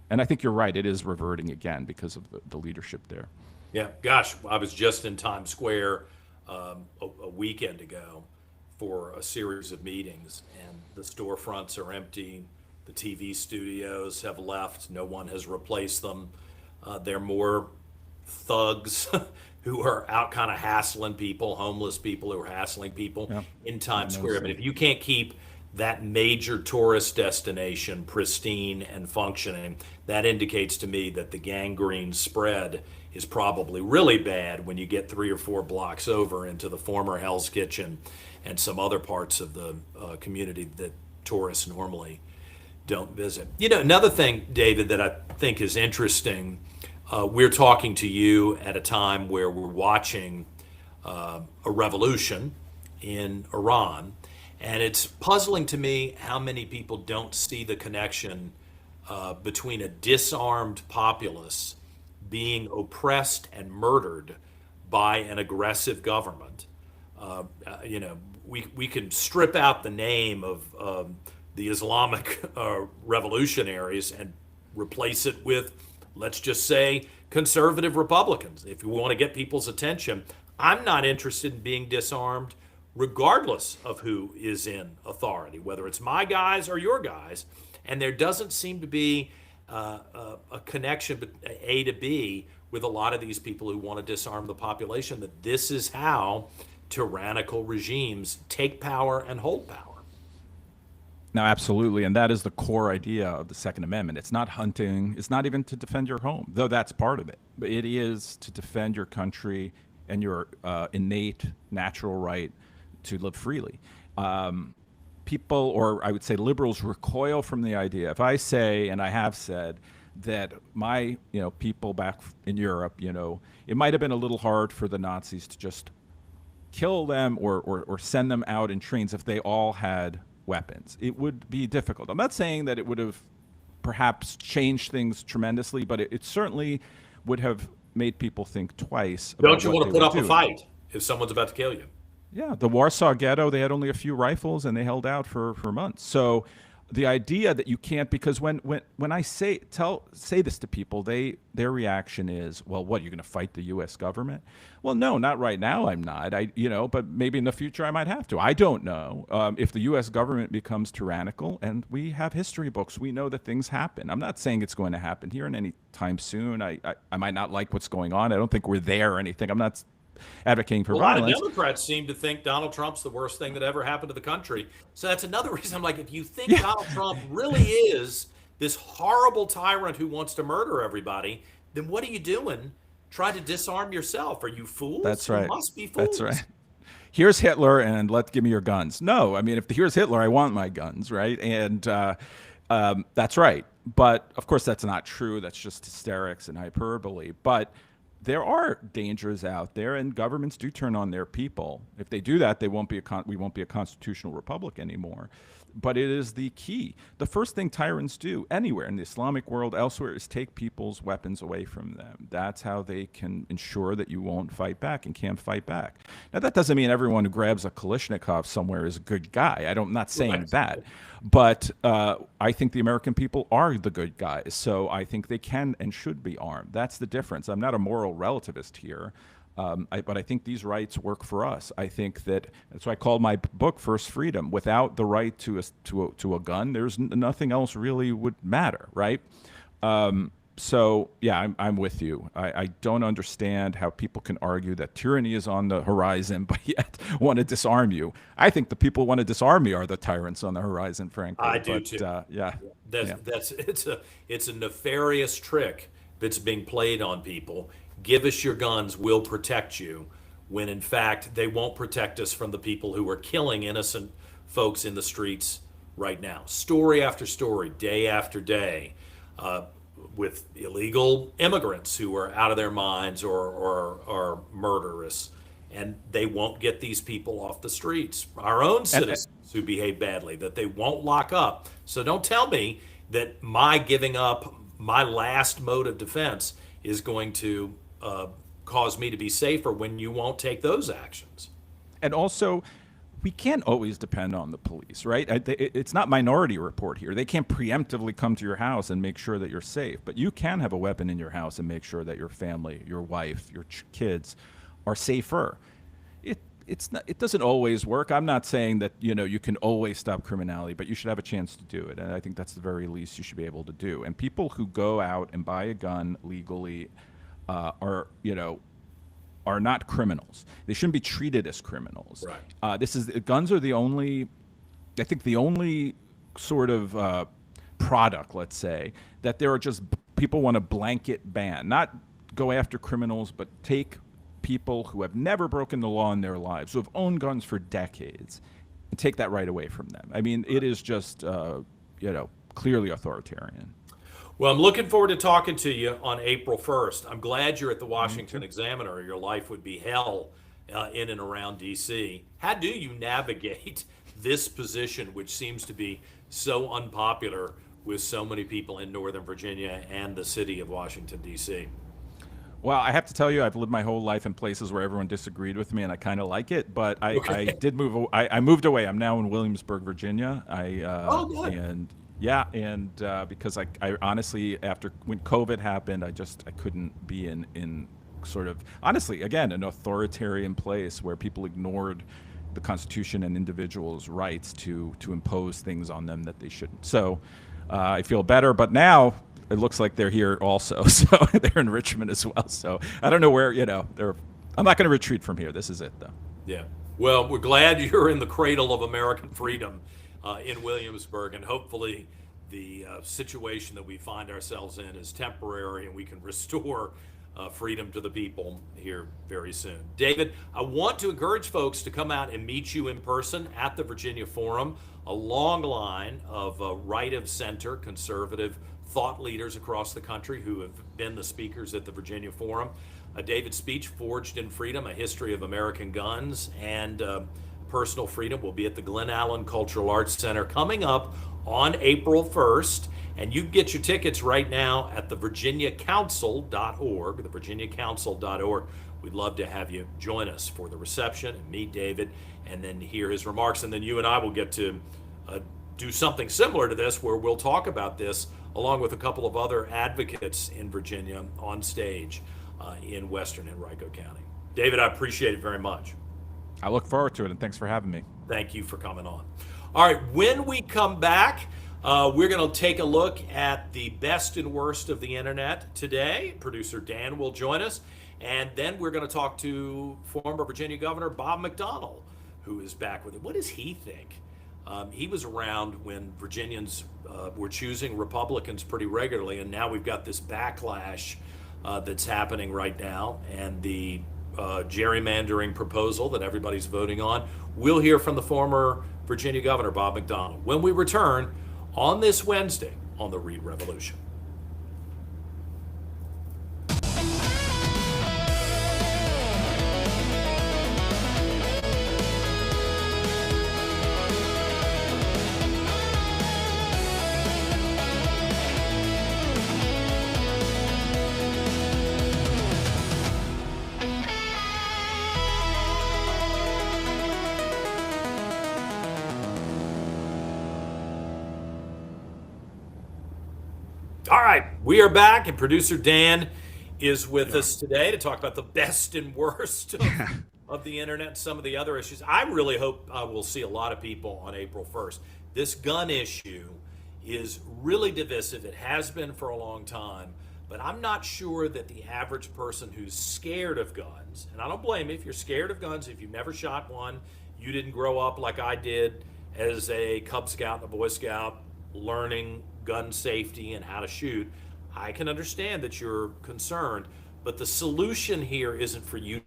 And I think you're right, it is reverting again because of the leadership there. Yeah, gosh, I was just in Times Square a weekend ago for a series of meetings, and the storefronts are empty. The TV studios have left. No one has replaced them. There are more thugs who are out kind of hassling people, homeless people who are hassling people in Times Square. But if you can't keep that major tourist destination pristine and functioning, that indicates to me that the gangrene spread is probably really bad when you get 3 or 4 blocks over into the former Hell's Kitchen and some other parts of the community that tourists normally don't visit. Another thing, David, that I think is interesting, we're talking to you at a time where we're watching a revolution in Iran. And it's puzzling to me how many people don't see the connection between a disarmed populace being oppressed and murdered by an aggressive government. We can strip out the name of the Islamic revolutionaries and replace it with, let's just say, conservative Republicans. If we want to get people's attention, I'm not interested in being disarmed regardless of who is in authority, whether it's my guys or your guys. And there doesn't seem to be a connection, A to B, with a lot of these people who want to disarm the population, that this is how tyrannical regimes take power and hold power. No, absolutely. And that is the core idea of the Second Amendment. It's not hunting. It's not even to defend your home, though that's part of it. But it is to defend your country and your innate natural right to live freely. People, or I would say liberals, recoil from the idea. If I say, and I have said, that my people back in Europe, it might have been a little hard for the Nazis to just kill them or send them out in trains if they all had weapons. It would be difficult. I'm not saying that it would have perhaps changed things tremendously, but it certainly would have made people think twice about Don't you what want to they put were up a doing. fight if someone's about to kill you? Yeah, the Warsaw Ghetto, they had only a few rifles and they held out for months. So the idea that you can't, because when I say this to people, their reaction is, well, what, you're going to fight the U.S. government? Well, no, not right now. I'm not. But maybe in the future I might have to. I don't know if the U.S. government becomes tyrannical, and we have history books. We know that things happen. I'm not saying it's going to happen here in any time soon. I might not like what's going on. I don't think we're there or anything. I'm not advocating for A lot violence. of Democrats seem to think Donald Trump's the worst thing that ever happened to the country. So that's another reason I'm like, if you think Donald Trump really is this horrible tyrant who wants to murder everybody, then what are you doing? Try to disarm yourself. Are you fools? That's right. You must be fools. That's right. Here's Hitler, and give me your guns. No, I mean, if here's Hitler, I want my guns, right? And that's right. But of course, that's not true. That's just hysterics and hyperbole. But there are dangers out there, and governments do turn on their people. If they do that, we won't be a constitutional republic anymore. But it is the key. The first thing tyrants do anywhere in the Islamic world, elsewhere, is take people's weapons away from them. That's how they can ensure that you won't fight back and can't fight back. Now, that doesn't mean everyone who grabs a Kalashnikov somewhere is a good guy. I'm not saying that. But I think the American people are the good guys. So I think they can and should be armed. That's the difference. I'm not a moral relativist here. But I think these rights work for us. I think that's why I called my book First Freedom. Without the right to a gun, there's nothing else really would matter, right? So yeah, I'm with you. I don't understand how people can argue that tyranny is on the horizon, but yet want to disarm you. I think the people who want to disarm me are the tyrants on the horizon, frankly. I do too. Yeah, it's a nefarious trick that's being played on people. Give us your guns, we'll protect you, when in fact they won't protect us from the people who are killing innocent folks in the streets right now. Story after story, day after day, with illegal immigrants who are out of their minds or murderous, and they won't get these people off the streets. Our own citizens who behave badly, that they won't lock up. So don't tell me that my giving up my last mode of defense is going to cause me to be safer when you won't take those actions. And also, we can't always depend on the police, right? It's not Minority Report here. They can't preemptively come to your house and make sure that you're safe. But you can have a weapon in your house and make sure that your family, your wife, your kids are safer. It doesn't always work. I'm not saying that you can always stop criminality, but you should have a chance to do it. And I think that's the very least you should be able to do. And people who go out and buy a gun legally are not criminals. They shouldn't be treated as criminals. Right. Guns are the only sort of product, let's say, that there are just people want to blanket ban, not go after criminals, but take people who have never broken the law in their lives, who have owned guns for decades, and take that right away from them. I mean, it is just clearly authoritarian. Well, I'm looking forward to talking to you on April 1st. I'm glad you're at the Washington Examiner, or your life would be hell in and around D.C. How do you navigate this position, which seems to be so unpopular with so many people in Northern Virginia and the city of Washington, D.C.? Well, I have to tell you, I've lived my whole life in places where everyone disagreed with me, and I kind of like it. But I did move. I moved away. I'm now in Williamsburg, Virginia. Oh, good. And yeah, and because I honestly, after when COVID happened, I couldn't be in sort of, honestly, again, an authoritarian place where people ignored the Constitution and individuals' rights to impose things on them that they shouldn't. So I feel better, but now it looks like they're here also. So they're in Richmond as well. So I don't know where, I'm not going to retreat from here. This is it, though. Yeah. Well, we're glad you're in the cradle of American freedom in Williamsburg, and hopefully the situation that we find ourselves in is temporary and we can restore freedom to the people here very soon. David, I want to encourage folks to come out and meet you in person at the Virginia Forum. A long line of right of center conservative thought leaders across the country who have been the speakers at the Virginia Forum. David's speech, Forged in Freedom, A History of American Guns and Personal Freedom, will be at the Glen Allen Cultural Arts Center coming up on April 1st. And you can get your tickets right now at thevirginiacouncil.org, thevirginiacouncil.org. We'd love to have you join us for the reception and meet David and then hear his remarks. And then you and I will get to do something similar to this, where we'll talk about this along with a couple of other advocates in Virginia on stage in Western Henrico County. David, I appreciate it very much. I look forward to it, and thanks for having me. Thank you for coming on. All right, when we come back, we're going to take a look at the best and worst of the internet today. Producer Dan will join us. And then we're going to talk to former Virginia Governor Bob McDonnell, who is back with it. What does he think? He was around when Virginians were choosing Republicans pretty regularly, and now we've got this backlash that's happening right now, and the gerrymandering proposal that everybody's voting on. We'll hear from the former Virginia Governor, Bob McDonnell, when we return on this Wednesday on the Reid Revolution. All right, we are back, and producer Dan is with us today to talk about the best and worst of the internet and some of the other issues. I really hope we'll see a lot of people on April 1st. This gun issue is really divisive. It has been for a long time, but I'm not sure that the average person who's scared of guns, and I don't blame you if you're scared of guns, if you've never shot one, you didn't grow up like I did as a Cub Scout and a Boy Scout learning gun safety and how to shoot. I can understand that you're concerned, but the solution here isn't for you.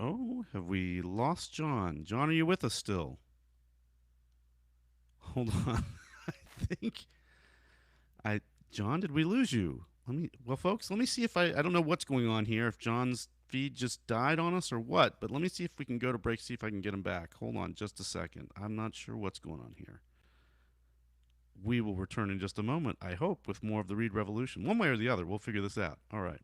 Oh, have we lost John? John, are you with us still? Hold on. John, did we lose you? Folks, let me see if I don't know what's going on here, if John's feed just died on us or what, but let me see if we can go to break, see if I can get him back. Hold on just a second. I'm not sure what's going on here. We will return in just a moment, I hope, with more of the Reid Revolution. One way or the other, we'll figure this out. All right.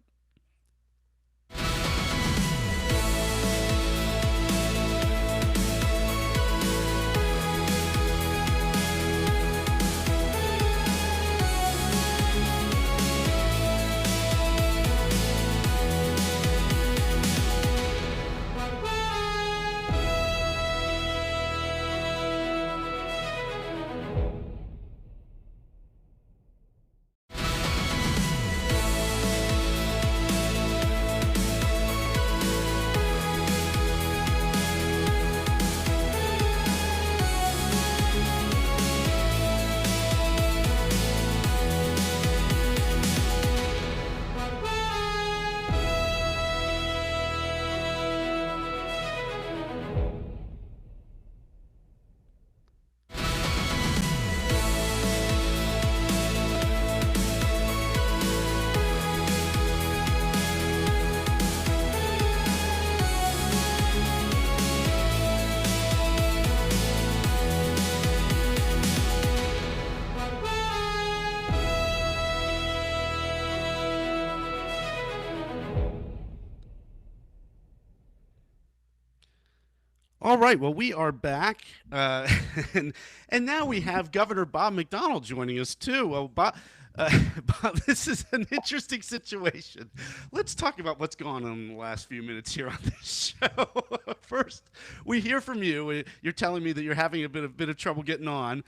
All right, well, we are back, and now we have Governor Bob McDonnell joining us too. Well, Bob, Bob, this is an interesting situation. Let's talk about what's gone on in the last few minutes here on this show. First, we hear from you. You're telling me that you're having a bit of trouble getting on.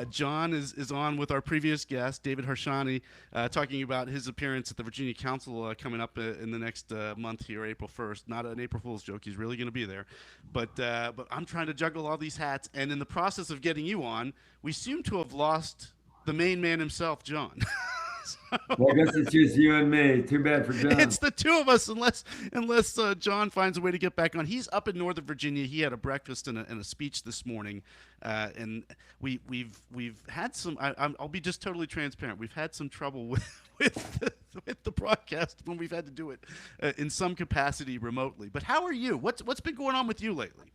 John is on with our previous guest, David Harshani, talking about his appearance at the Virginia Council coming up in the next month here, April 1st. Not an April Fool's joke. He's really going to be there. But I'm trying to juggle all these hats, and in the process of getting you on, we seem to have lost the main man himself, John. Well, I guess it's just you and me. Too bad for John. It's the two of us, unless John finds a way to get back on. He's up in Northern Virginia. He had a breakfast and a speech this morning, and we've had some. I'll be just totally transparent. We've had some trouble with the broadcast when we've had to do it in some capacity remotely. But how are you? What's been going on with you lately?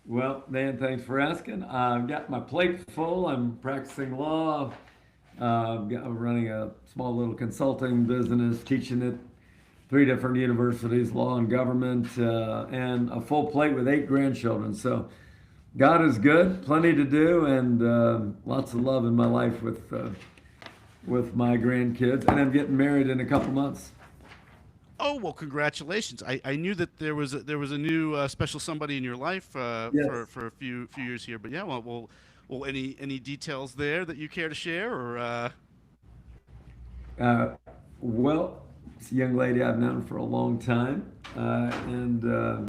Well, Dan, thanks for asking. I've got my plate full. I'm practicing law. I'm running a small little consulting business, teaching at 3 different universities, law and government, and a full plate with 8 grandchildren. So God is good, plenty to do, and lots of love in my life with my grandkids. And I'm getting married in a couple months. Oh, well, congratulations. I knew that there was a new special somebody in your life Yes. for a few years here. But yeah, well, any details there that you care to share, or? Well, it's a young lady I've known for a long time, and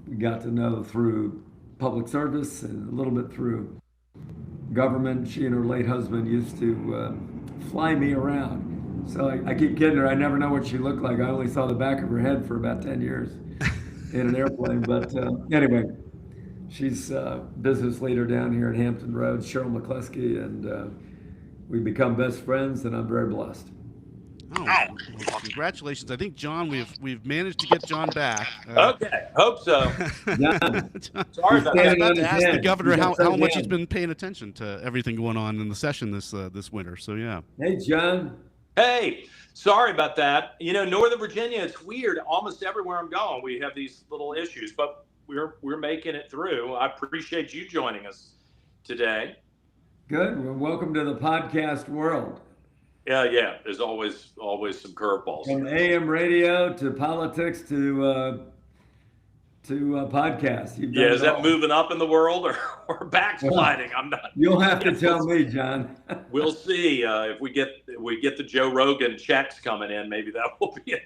we got to know through public service and a little bit through government. She and her late husband used to fly me around. So I keep kidding her. I never know what she looked like. I only saw the back of her head for about 10 years in an airplane. But anyway, she's a business leader down here at Hampton Roads, Cheryl McCluskey, and we've become best friends, and I'm very blessed. Oh, well, congratulations! I think John, we've managed to get John back. Okay, hope so. John, Sorry he's about I was that. standing about on to his ask the head. governor You got how so much he's mad. been paying attention to everything going on in the session this winter. So yeah. Hey, John. Hey, sorry about that. You know, Northern Virginia, it's weird. Almost everywhere I'm going, we have these little issues, but we're making it through. I appreciate you joining us today. Good. Well, welcome to the podcast world. Yeah. There's always some curveballs. From AM radio to politics to podcasts. You've done Yeah, it is that all. moving up in the world or backsliding? I'm not. You'll have to tell me, John. We'll see if we get the Joe Rogan checks coming in. Maybe that will be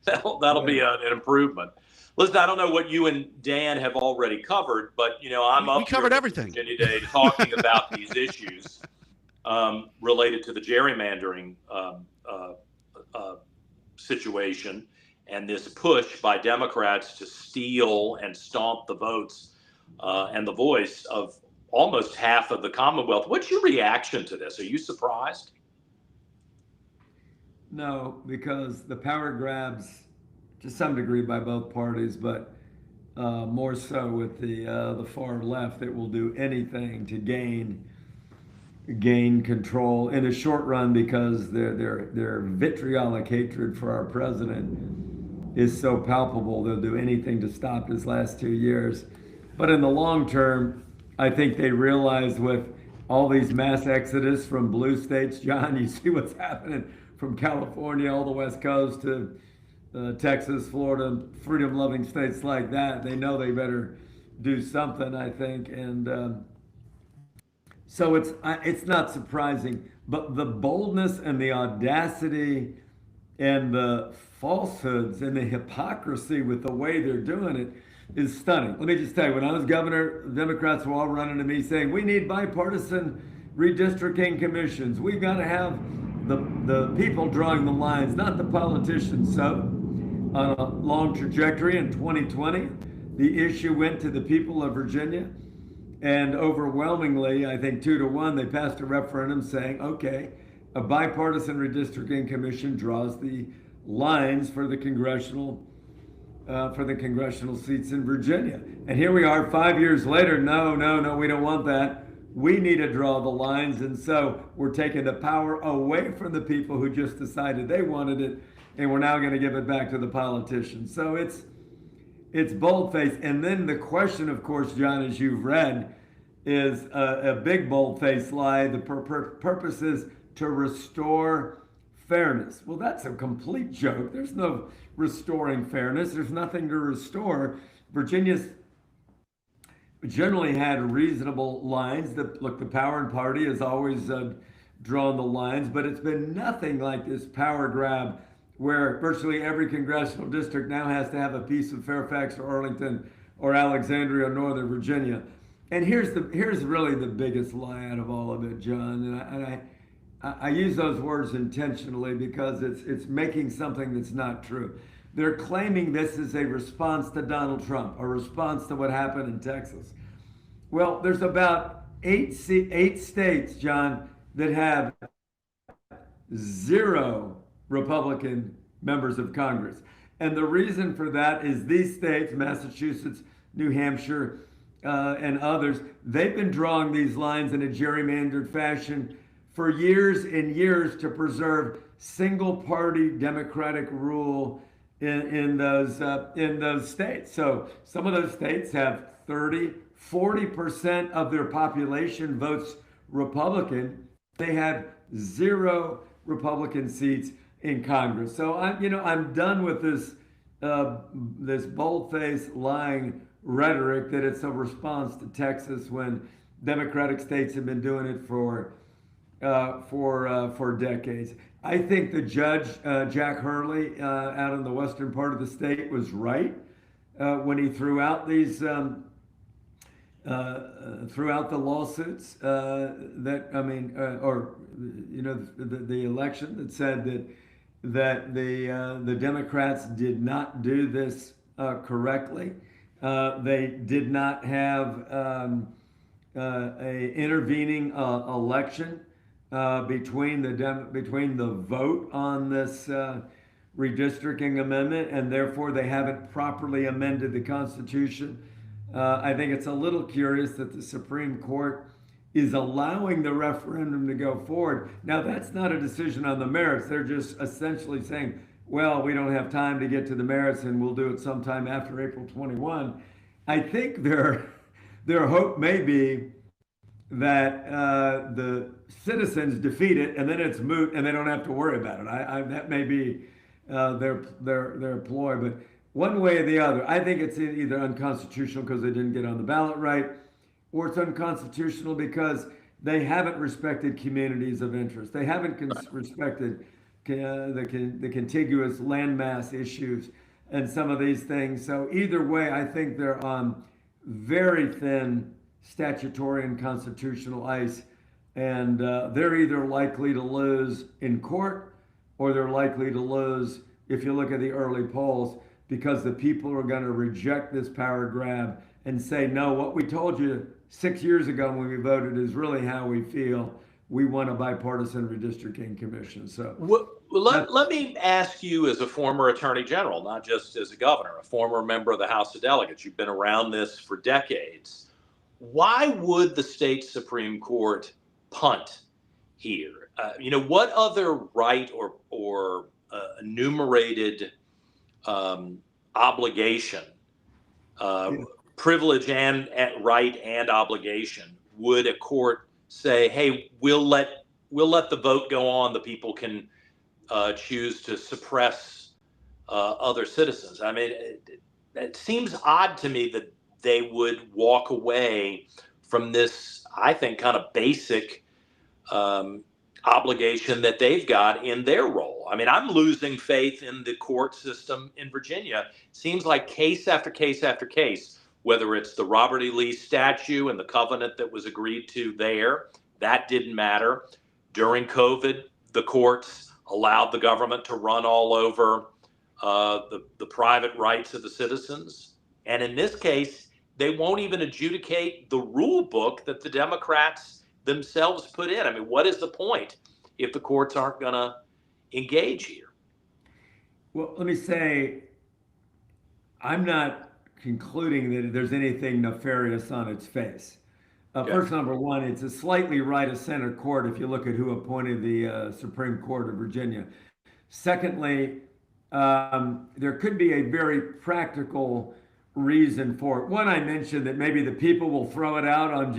that'll be an improvement. Listen, I don't know what you and Dan have already covered, but you know I'm up We covered here everything. Virginia Day talking about these issues related to the gerrymandering situation and this push by Democrats to steal and stomp the votes and the voice of almost half of the Commonwealth. What's your reaction to this? Are you surprised? No, because the power grabs, to some degree, by both parties, but more so with the far left, that will do anything to gain control in the short run, because their vitriolic hatred for our president is so palpable. They'll do anything to stop his last 2 years. But in the long term, I think they realize with all these mass exodus from blue states, John, you see what's happening from California, all the West Coast to Texas, Florida, freedom-loving states like that. They know they better do something, I think. And so it's not surprising. But the boldness and the audacity and the falsehoods and the hypocrisy with the way they're doing it is stunning. Let me just tell you, when I was governor, the Democrats were all running to me saying, we need bipartisan redistricting commissions. We've got to have the people drawing the lines, not the politicians. So on a long trajectory in 2020, the issue went to the people of Virginia. And overwhelmingly, I think 2-1, they passed a referendum saying, okay, a bipartisan redistricting commission draws the lines for the congressional seats in Virginia. And here we are 5 years later. No, we don't want that. We need to draw the lines. And so we're taking the power away from the people who just decided they wanted it, and we're now going to give it back to the politicians. So It's boldface. And then the question, of course, John, as you've read, is a big boldface lie. The purpose is to restore fairness. Well, that's a complete joke. There's no restoring fairness. There's nothing to restore. Virginia's generally had reasonable lines. Look, the power and party has always drawn the lines, but it's been nothing like this power grab where virtually every congressional district now has to have a piece of Fairfax or Arlington or Alexandria or Northern Virginia. And here's really the biggest lie out of all of it, John. And I use those words intentionally because it's making something that's not true. They're claiming this is a response to Donald Trump, a response to what happened in Texas. Well, there's about eight states, John, that have 0 Republican members of Congress. And the reason for that is these states, Massachusetts, New Hampshire, and others, they've been drawing these lines in a gerrymandered fashion for years and years to preserve single-party Democratic rule in those states. So some of those states have 40% of their population votes Republican. They have 0 Republican seats in Congress. So I'm done with this bold-faced lying rhetoric that it's a response to Texas when Democratic states have been doing it for decades. I think the judge, Jack Hurley, out in the western part of the state, was right when he threw out the lawsuits the election that said that the Democrats did not do this correctly. They did not have a intervening election between the vote on this redistricting amendment, and therefore they haven't properly amended the Constitution. I think it's a little curious that the Supreme Court is allowing the referendum to go forward. Now, that's not a decision on the merits. They're just essentially saying, well, we don't have time to get to the merits and we'll do it sometime after April 21. I think their hope may be that the citizens defeat it and then it's moot and they don't have to worry about it. That may be their ploy, but one way or the other, I think it's either unconstitutional because they didn't get on the ballot right, or it's unconstitutional because they haven't respected communities of interest. They haven't respected the contiguous landmass issues and some of these things. So either way, I think they're on very thin statutory and constitutional ice, and they're either likely to lose in court or they're likely to lose, if you look at the early polls, because the people are going to reject this power grab and say, no, what we told you 6 years ago when we voted is really how we feel. We want a bipartisan redistricting commission. So let me ask you, as a former attorney general, not just as a governor, a former member of the House of Delegates, you've been around this for decades. Why would the state Supreme Court punt here? What other right or enumerated obligation, privilege and right and obligation, would a court say, hey, we'll let the vote go on, the people can choose to suppress other citizens? I mean, it seems odd to me that they would walk away from this, I think, kind of basic obligation that they've got in their role. I mean, I'm losing faith in the court system in Virginia. Seems like case after case after case, whether it's the Robert E. Lee statue and the covenant that was agreed to there, that didn't matter. During COVID, the courts allowed the government to run all over the private rights of the citizens. And in this case, they won't even adjudicate the rule book that the Democrats themselves put in. I mean, what is the point if the courts aren't going to engage here? Well, let me say, I'm not concluding that there's anything nefarious on its face. First, number one, it's a slightly right of center court if you look at who appointed the Supreme Court of Virginia. Secondly, there could be a very practical reason for it. One, I mentioned that maybe the people will throw it out on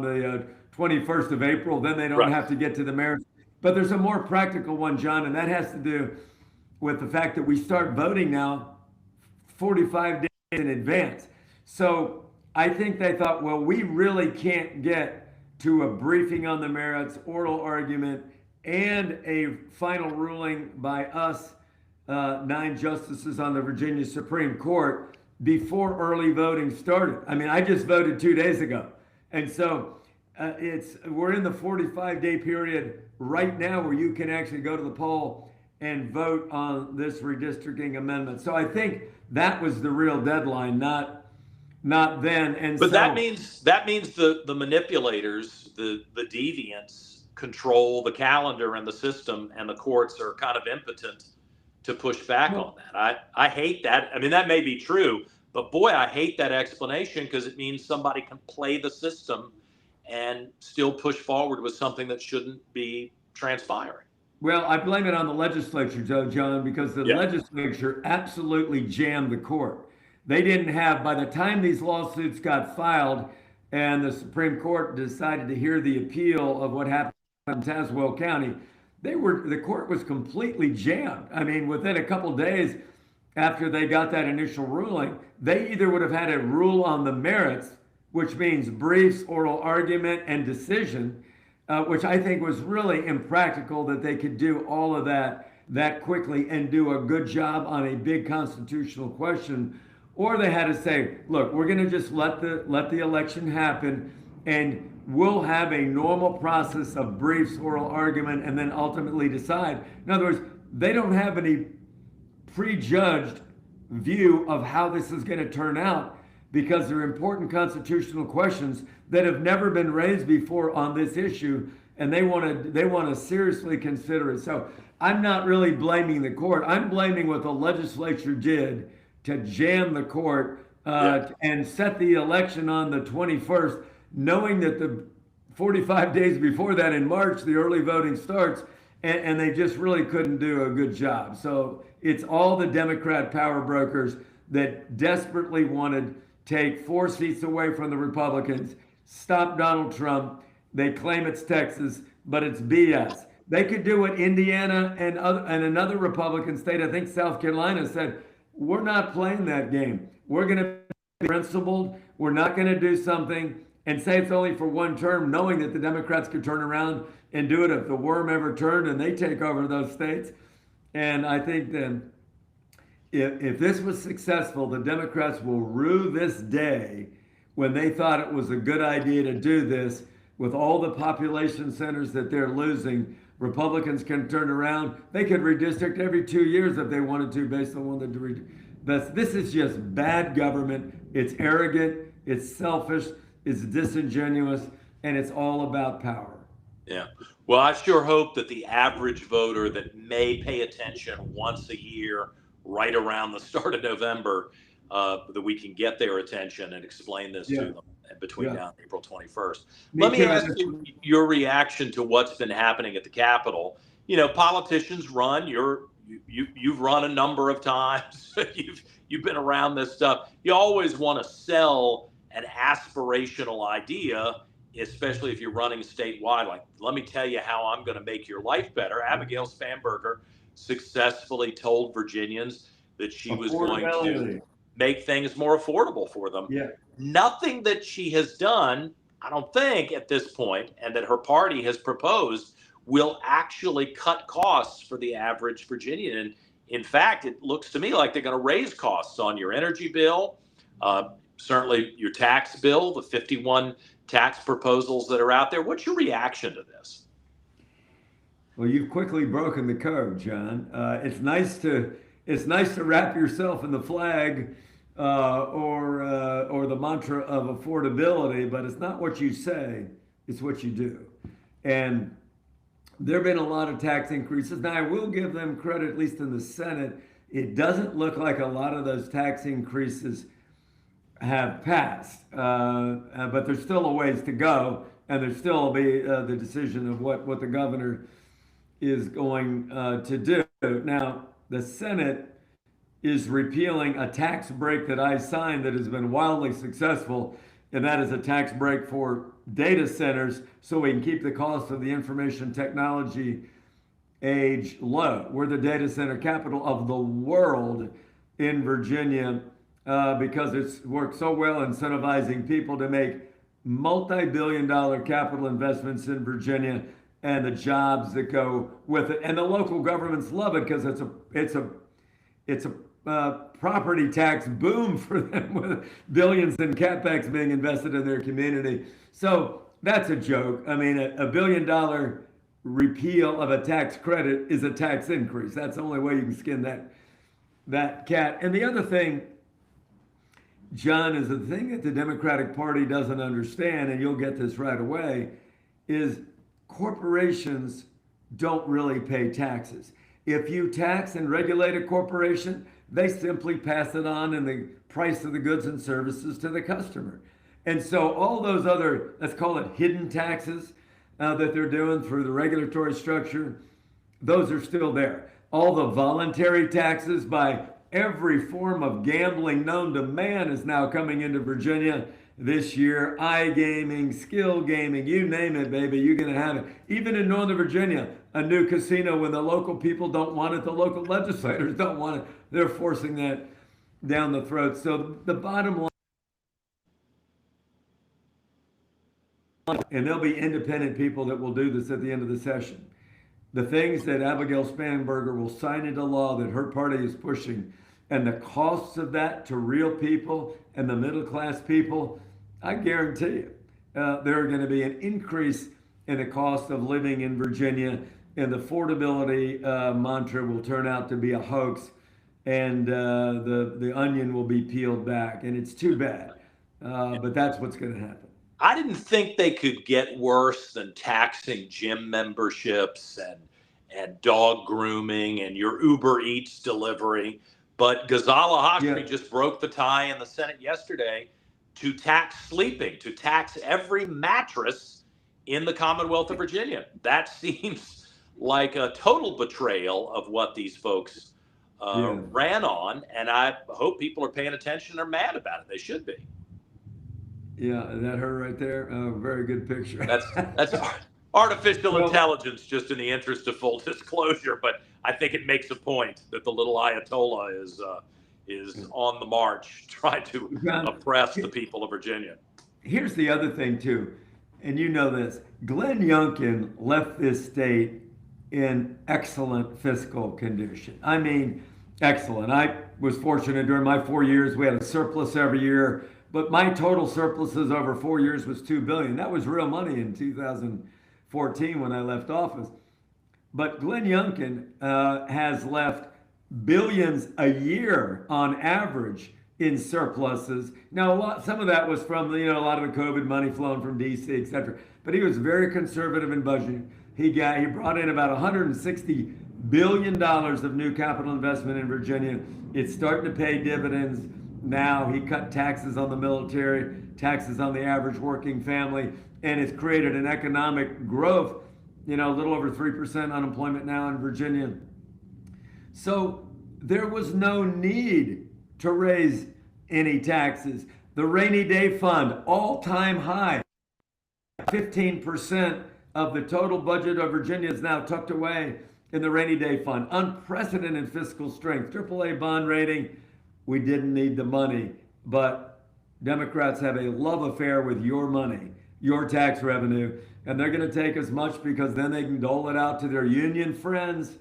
the 21st of April, then they don't Right. have to get to the merits. But there's a more practical one, John, and that has to do with the fact that we start voting now 45 days in advance. So I think they thought, well, we really can't get to a briefing on the merits, oral argument, and a final ruling by us, 9 justices on the Virginia Supreme Court, before early voting started. I mean, I just voted 2 days ago. And so we're in the 45-day period right now where you can actually go to the poll and vote on this redistricting amendment. So I think that was the real deadline, not then. And But so, that means the manipulators, the deviants, control the calendar and the system, and the courts are kind of impotent to push back on that. I hate that. I mean, that may be true, but boy, I hate that explanation, because it means somebody can play the system and still push forward with something that shouldn't be transpiring. well, I blame it on the legislature, Joe, John, because the Yeah. legislature absolutely jammed the court. They didn't have, by the time these lawsuits got filed and the Supreme Court decided to hear the appeal of what happened in Tazewell County, the court was completely jammed. I mean, within a couple days after they got that initial ruling, they either would have had a rule on the merits, which means briefs, oral argument, and decision, which I think was really impractical that they could do all of that quickly and do a good job on a big constitutional question. Or they had to say, look, we're going to just let the election happen, and we'll have a normal process of briefs, oral argument, and then ultimately decide. In other words, they don't have any prejudged view of how this is going to turn out, because they're important constitutional questions that have never been raised before on this issue, and they want to seriously consider it. So I'm not really blaming the court. I'm blaming what the legislature did to jam the court and set the election on the 21st, knowing that the 45 days before that in March, the early voting starts, and they just really couldn't do a good job. So it's all the Democrat power brokers that desperately wanted to take 4 seats away from the Republicans, stop Donald Trump. They claim it's Texas, but it's BS. They could do what Indiana and another Republican state, I think South Carolina, said, we're not playing that game. We're going to be principled. We're not going to do something and say it's only for one term, knowing that the Democrats could turn around and do it if the worm ever turned and they take over those states. And I think then if this was successful, the Democrats will rue this day when they thought it was a good idea to do this. With all the population centers that they're losing, Republicans can turn around. They could redistrict every 2 years if they wanted to, based on one of the this is just bad government. It's arrogant, it's selfish, it's disingenuous, and it's all about power. Yeah. Well, I sure hope that the average voter that may pay attention once a year, right around the start of November, that we can get their attention and explain this to them between now and April 21st. Let me ask you your reaction to what's been happening at the Capitol. You know, politicians run. You've run a number of times. You've been around this stuff. You always want to sell an aspirational idea, especially if you're running statewide. Like, let me tell you how I'm going to make your life better. Abigail Spanberger successfully told Virginians that she was going to make things more affordable for them. Yeah. Nothing that she has done, I don't think, at this point, and that her party has proposed, will actually cut costs for the average Virginian. And in fact, it looks to me like they're going to raise costs on your energy bill, certainly your tax bill, the 51 tax proposals that are out there. What's your reaction to this? Well, you've quickly broken the code, John. It's nice to wrap yourself in the flag or the mantra of affordability, but it's not what you say, it's what you do. And there have been a lot of tax increases. Now, I will give them credit, at least in the Senate. It doesn't look like a lot of those tax increases have passed, but there's still a ways to go, and there's still be the decision of what the governor is going to do. Now, the Senate is repealing a tax break that I signed that has been wildly successful, and that is a tax break for data centers so we can keep the cost of the information technology age low. We're the data center capital of the world in Virginia because it's worked so well incentivizing people to make multi-billion-dollar capital investments in Virginia and the jobs that go with it. And the local governments love it because it's a property tax boom for them with billions in capex being invested in their community. So that's a joke. I mean, a $1 billion repeal of a tax credit is a tax increase. That's the only way you can skin that cat. And the other thing, John, is the thing that the Democratic Party doesn't understand, and you'll get this right away, is corporations don't really pay taxes. If you tax and regulate a corporation, they simply pass it on in the price of the goods and services to the customer. And so all those other, let's call it hidden taxes that they're doing through the regulatory structure, those are still there. All the voluntary taxes by every form of gambling known to man is now coming into Virginia this year. iGaming, skill gaming, you name it, baby, you're going to have it. Even in Northern Virginia, a new casino, when the local people don't want it, the local legislators don't want it, they're forcing that down the throat. So the bottom line, and there'll be independent people that will do this at the end of the session. The things that Abigail Spanberger will sign into law that her party is pushing, and the costs of that to real people and the middle class people, I guarantee you, there are going to be an increase in the cost of living in Virginia, and the affordability mantra will turn out to be a hoax, and the onion will be peeled back, and it's too bad, but that's what's going to happen. I didn't think they could get worse than taxing gym memberships and dog grooming and your Uber Eats delivery. But Ghazala Hashmi just broke the tie in the Senate yesterday to tax sleeping, to tax every mattress in the Commonwealth of Virginia. That seems like a total betrayal of what these folks ran on. And I hope people are paying attention and are mad about it. They should be. Yeah, is that her right there? Very good picture. That's artificial intelligence, just in the interest of full disclosure. But I think it makes a point that the little Ayatollah is on the march, trying to oppress the people of Virginia. Here's the other thing too, and you know this. Glenn Youngkin left this state in excellent fiscal condition. I mean, excellent. I was fortunate during my 4 years. We had a surplus every year. But my total surpluses over 4 years was $2 billion. That was real money in 2014 when I left office. But Glenn Youngkin has left billions a year on average in surpluses. Now, some of that was from a lot of the COVID money flowing from DC, et cetera. But he was very conservative in budgeting. He brought in about $160 billion of new capital investment in Virginia. It's starting to pay dividends. Now he cut taxes on the military, taxes on the average working family, and it's created an economic growth, a little over 3% unemployment now in Virginia. So there was no need to raise any taxes. The rainy day fund, all-time high, 15% of the total budget of Virginia is now tucked away in the rainy day fund. Unprecedented fiscal strength, AAA bond rating. We didn't need the money, but Democrats have a love affair with your money, your tax revenue, and they're going to take as much because then they can dole it out to their union friends,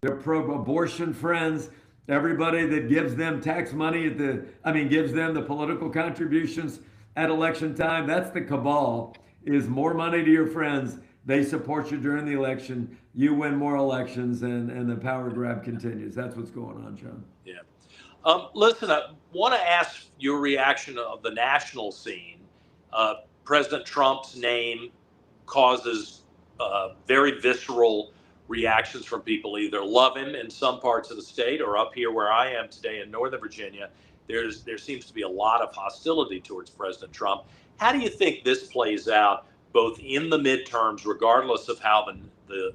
their pro-abortion friends, everybody that gives them tax money gives them the political contributions at election time. That's the cabal, is more money to your friends. They support you during the election. You win more elections, and the power grab continues. That's what's going on, John. Yeah. Listen, I want to ask your reaction of the national scene. President Trump's name causes very visceral reactions from people. Either love him in some parts of the state, or up here where I am today in Northern Virginia, there seems to be a lot of hostility towards President Trump. How do you think this plays out, both in the midterms, regardless of how the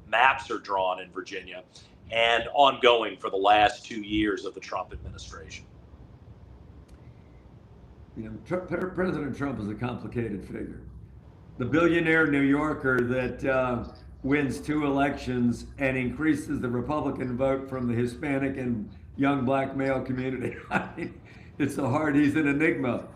maps are drawn in Virginia, and ongoing for the last 2 years of the Trump administration? President Trump is a complicated figure. The billionaire New Yorker that wins 2 elections and increases the Republican vote from the Hispanic and young black male community. I mean, he's an enigma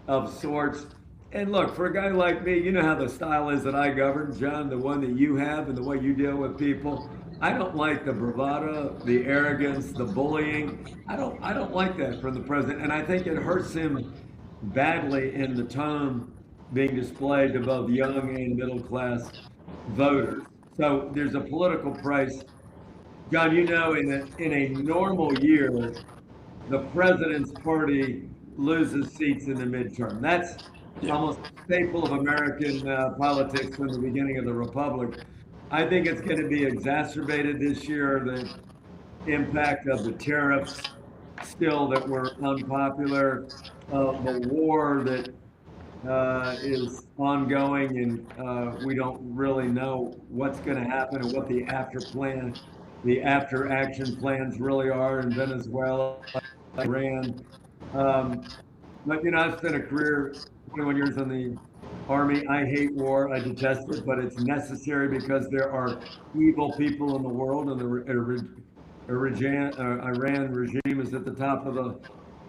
of sorts. And look, for a guy like me, you know how the style is that I govern, John, the one that you have and the way you deal with people. I don't like the bravado, the arrogance, the bullying. I don't like that from the president. And I think it hurts him badly in the tone being displayed to both young and middle class voters. So there's a political price. John, you know, in a normal year, the president's party loses seats in the midterm. That's almost a staple of American politics from the beginning of the republic. I think it's going to be exacerbated this year. The impact of the tariffs still that were unpopular, the war that is ongoing, and we don't really know what's going to happen and what the after action plans really are in Venezuela, Iran. But you know, I've spent a career, 21 years in the Army. I hate war. I detest it, but it's necessary because there are evil people in the world, and the Iran regime is at the top of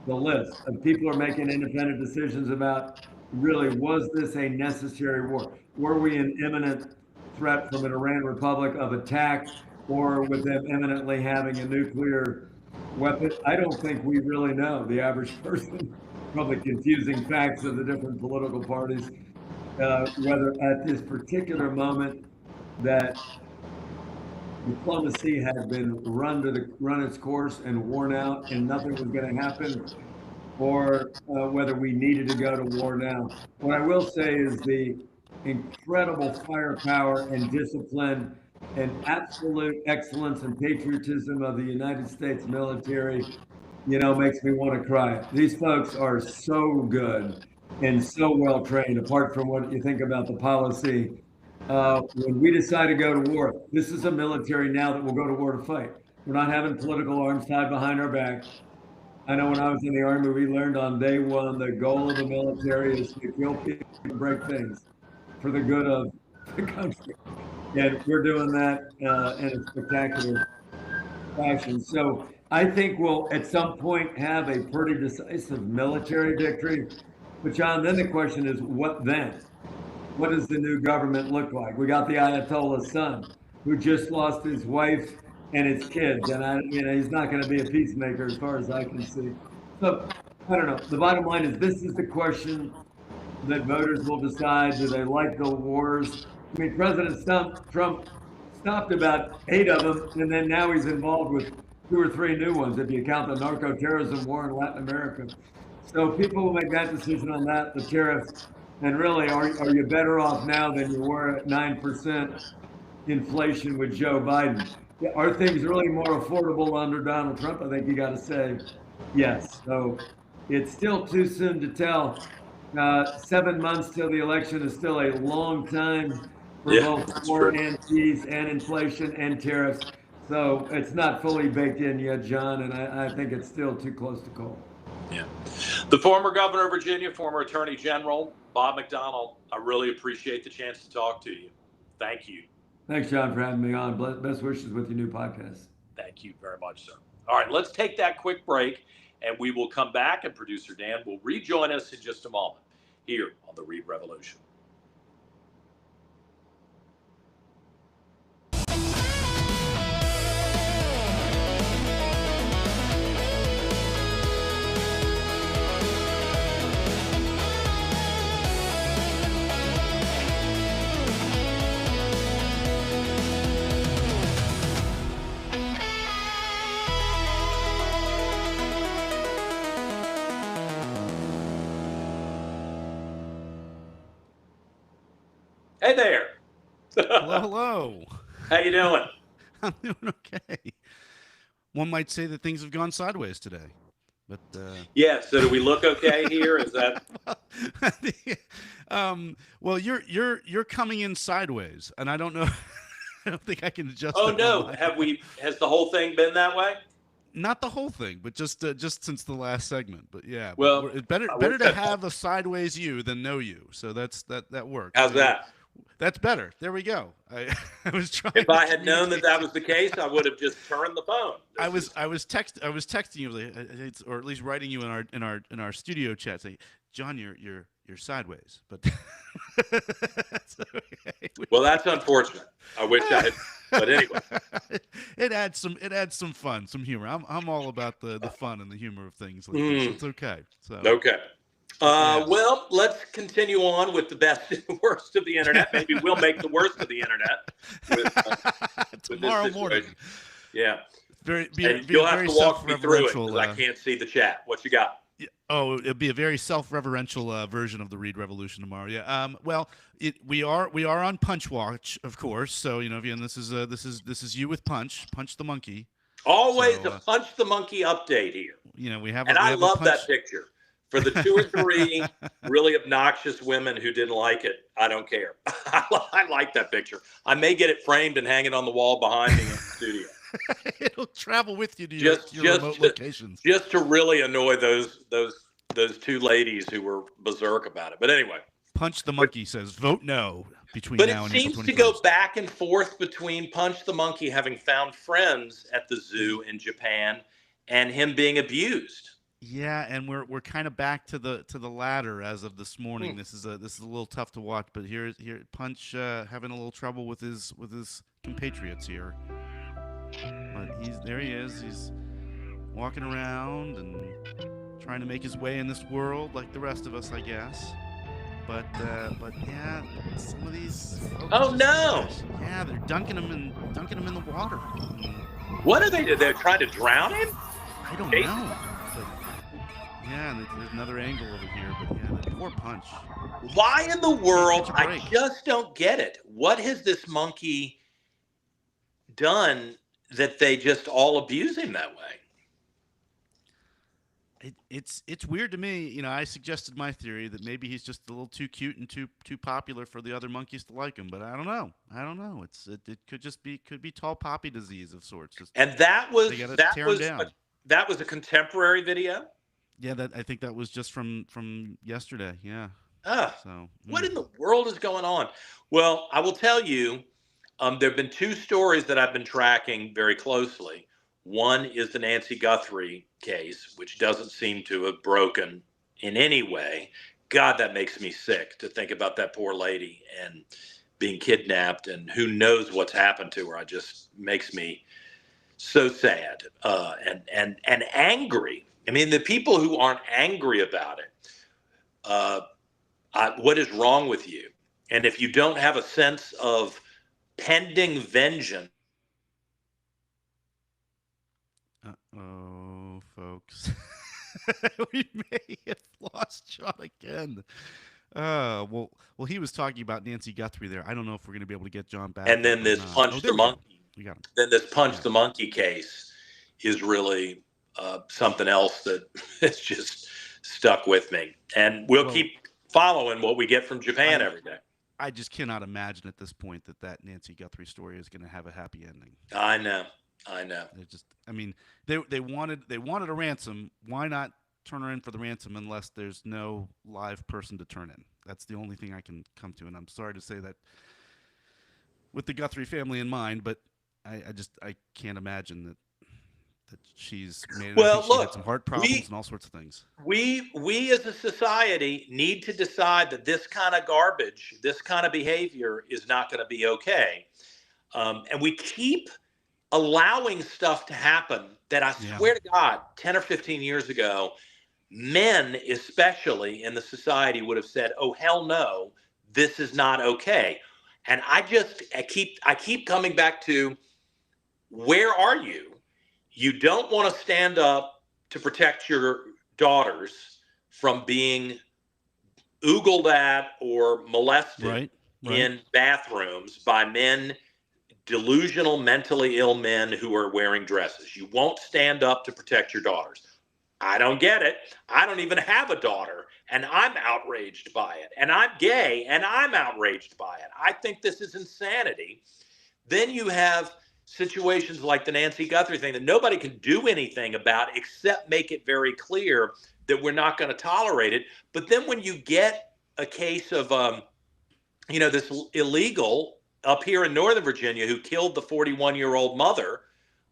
the list. And people are making independent decisions about really, was this a necessary war? Were we in imminent threat from an Iran Republic of attack, or with them imminently having a nuclear weapon? I don't think we really know. The average person, probably confusing facts of the different political parties, whether at this particular moment that diplomacy had been run its course and worn out and nothing was going to happen, or whether we needed to go to war now. What I will say is the incredible firepower and discipline and absolute excellence and patriotism of the United States military, you know, makes me want to cry. These folks are so good and so well trained, apart from what you think about the policy. When we decide to go to war, this is a military now that will go to war to fight. We're not having political arms tied behind our back. I know when I was in the Army, we learned on day one, the goal of the military is to kill people and break things for the good of the country. And we're doing that in a spectacular fashion. So I think we'll at some point have a pretty decisive military victory. But John, then the question is, what then? What does the new government look like? We got the Ayatollah's son, who just lost his wife and his kids, and he's not going to be a peacemaker as far as I can see. So I don't know. The bottom line is, this is the question that voters will decide. Do they like the wars? I mean, President Trump stopped about 8 of them, and then now he's involved with 2 or 3 new ones, if you count the narco-terrorism war in Latin America. So people will make that decision on that, the tariffs. And really, are you better off now than you were at 9% inflation with Joe Biden? Are things really more affordable under Donald Trump? I think you got to say yes. So it's still too soon to tell. 7 months till the election is still a long time for both war and fees and inflation and tariffs. So it's not fully baked in yet, John, and I think it's still too close to call. Yeah. The former governor of Virginia, former attorney general, Bob McDonnell, I really appreciate the chance to talk to you. Thank you. Thanks, John, for having me on. Best wishes with your new podcast. Thank you very much, sir. All right, let's take that quick break, and we will come back, and producer Dan will rejoin us in just a moment here on the Reid Revolution. Hey there. Hello. How you doing? I'm doing okay. One might say that things have gone sideways today, but yeah. So do we look okay here? Is that? Well, you're coming in sideways, and I don't know. I don't think I can adjust. Oh that no, online. has the whole thing been that way? Not the whole thing, but just since the last segment. But yeah, Well, it's better I better wish to I'd- have a sideways you than no you. So that works. How's that? That's better. There we go. I was trying. If to I had known that communicate was the case, I would have just turned the phone. I was texting you, or at least writing you in our studio chat, saying, John, you're sideways, but that's okay. Well, that's unfortunate. I wish I had, but anyway. It adds some fun, some humor. I'm all about the fun and the humor of things like this. So it's okay. So Okay. Yeah. Well, let's continue on with the best and worst of the internet. Maybe we'll make the worst of the internet with tomorrow this morning. situation. Yeah. And You'll have to walk me through it because I can't see the chat. What you got? Oh, it'll be a very self-reverential version of the Reid Revolution tomorrow. Yeah. Well, we are on Punch Watch, of course. So and this is you with Punch the monkey. Always So, a Punch the Monkey update here. We have. And we I have love that picture. For the 2 or 3 really obnoxious women who didn't like it, I don't care. I like that picture. I may get it framed and hang it on the wall behind me in the studio. It'll travel with you to your remote locations. Just to really annoy those 2 ladies who were berserk about it. But anyway. Punch the Monkey says, vote no between now and April 21st. But it seems to go back and forth between Punch the Monkey having found friends at the zoo in Japan and him being abused. Yeah, and we're kind of back to the latter as of this morning. This is a little tough to watch, but here Punch having a little trouble with his compatriots here. But there he is. He's walking around and trying to make his way in this world like the rest of us, I guess. But yeah, some of these folks Oh no! Yeah, they're dunking him in the water. What are they? They're trying to drown him? I don't know. Yeah, and there's another angle over here, but yeah, the poor Punch. Why in the world? I just don't get it. What has this monkey done that they just all abuse him that way? It's weird to me. I suggested my theory that maybe he's just a little too cute and too popular for the other monkeys to like him, but I don't know. It could just be tall poppy disease of sorts. And that was a contemporary video. Yeah, I think that was just from yesterday. Yeah. What in the world is going on? Well, I will tell you, there have been 2 stories that I've been tracking very closely. One is the Nancy Guthrie case, which doesn't seem to have broken in any way. God, that makes me sick to think about that poor lady and being kidnapped, and who knows what's happened to her. It just makes me so sad and angry. I mean, the people who aren't angry about it, what is wrong with you? And if you don't have a sense of pending vengeance. Uh-oh, folks. We may have lost John again. Well, he was talking about Nancy Guthrie there. I don't know if we're going to be able to get John back. And then this Punch the Monkey. We got him. Then this Punch the Monkey case is really something else that has just stuck with me. And we'll keep following what we get from Japan every day. I just cannot imagine at this point that Nancy Guthrie story is going to have a happy ending. I know. They wanted a ransom. Why not turn her in for the ransom unless there's no live person to turn in? That's the only thing I can come to. And I'm sorry to say that with the Guthrie family in mind, but I can't imagine that she's made it. Well, she had some heart problems and all sorts of things. We as a society need to decide that this kind of garbage, this kind of behavior is not going to be okay. And we keep allowing stuff to happen that I swear to God, 10 or 15 years ago, men especially in the society would have said, oh, hell no, this is not okay. And I keep coming back to, where are you? You don't want to stand up to protect your daughters from being oogled at or molested in bathrooms by men, delusional, mentally ill men who are wearing dresses. You won't stand up to protect your daughters. I don't get it. I don't even have a daughter, and I'm outraged by it. And I'm gay, and I'm outraged by it. I think this is insanity Then you have situations like the Nancy Guthrie thing that nobody can do anything about except make it very clear that we're not going to tolerate it. But then when you get a case of, this illegal up here in Northern Virginia who killed the 41-year-old mother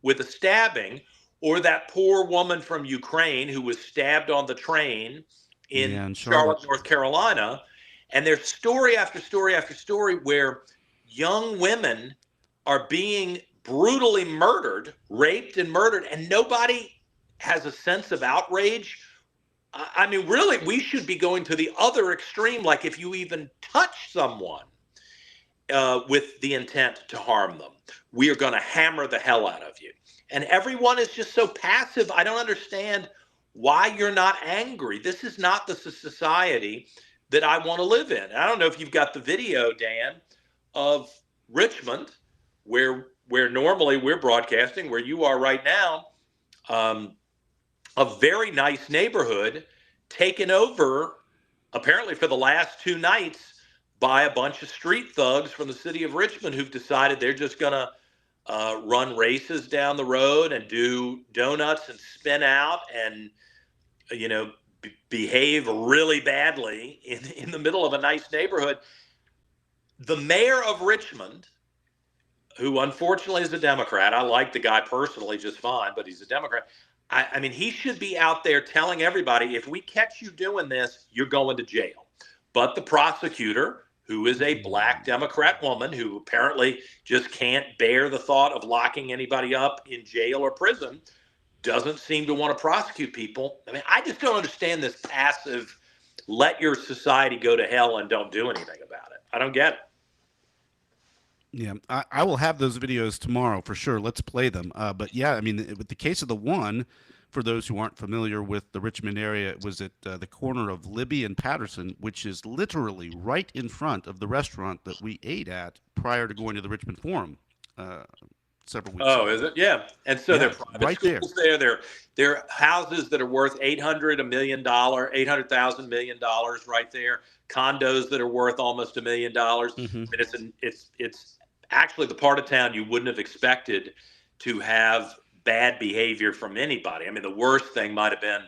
with a stabbing, or that poor woman from Ukraine who was stabbed on the train in Charlotte, North Carolina. And there's story after story after story where young women are being brutally murdered, raped and murdered, and nobody has a sense of outrage. I mean, really, we should be going to the other extreme. Like if you even touch someone with the intent to harm them, we are going to hammer the hell out of you. And everyone is just so passive. I don't understand why you're not angry. This is not the society that I want to live in. And I don't know if you've got the video, Dan, of Richmond, where normally we're broadcasting, where you are right now, a very nice neighborhood taken over, apparently for the last 2 nights, by a bunch of street thugs from the city of Richmond who've decided they're just going to run races down the road and do donuts and spin out and, behave really badly in the middle of a nice neighborhood. The mayor of Richmond, who unfortunately is a Democrat, I like the guy personally just fine, but he's a Democrat. I mean, he should be out there telling everybody, if we catch you doing this, you're going to jail. But the prosecutor, who is a black Democrat woman who apparently just can't bear the thought of locking anybody up in jail or prison, doesn't seem to want to prosecute people. I mean, I just don't understand this passive, let your society go to hell and don't do anything about it. I don't get it. Yeah, I will have those videos tomorrow for sure. Let's play them. But yeah, I mean, with the case of the one, for those who aren't familiar with the Richmond area, it was at the corner of Libby and Patterson, which is literally right in front of the restaurant that we ate at prior to going to the Richmond Forum several weeks ago. Oh, is it? Yeah. And so they're private right schools there. They're houses that are worth $800 million, $800,000 million right there. Condos that are worth almost $1 million. Mm-hmm. And it's actually the part of town you wouldn't have expected to have bad behavior from anybody. I mean, the worst thing might have been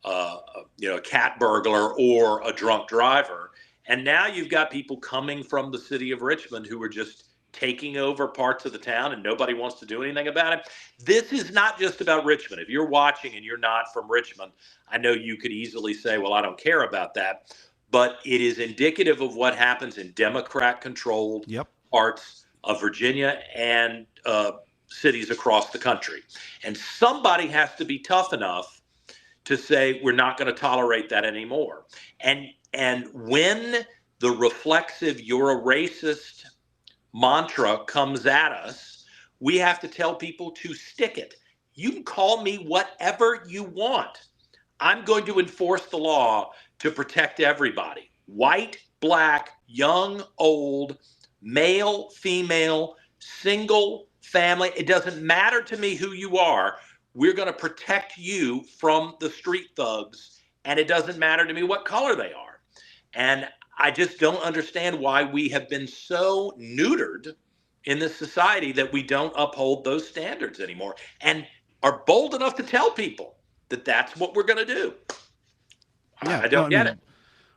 a cat burglar or a drunk driver. And now you've got people coming from the city of Richmond who are just taking over parts of the town and nobody wants to do anything about it. This is not just about Richmond. If you're watching and you're not from Richmond, I know you could easily say, well, I don't care about that. But it is indicative of what happens in Democrat-controlled parts of Virginia and cities across the country. And somebody has to be tough enough to say, we're not going to tolerate that anymore. And when the reflexive, you're a racist mantra comes at us, we have to tell people to stick it. You can call me whatever you want. I'm going to enforce the law to protect everybody. White, black, young, old, male, female, single, family. It doesn't matter to me who you are. We're going to protect you from the street thugs. And it doesn't matter to me what color they are. And I just don't understand why we have been so neutered in this society that we don't uphold those standards anymore and are bold enough to tell people that that's what we're going to do. Yeah, I don't get it.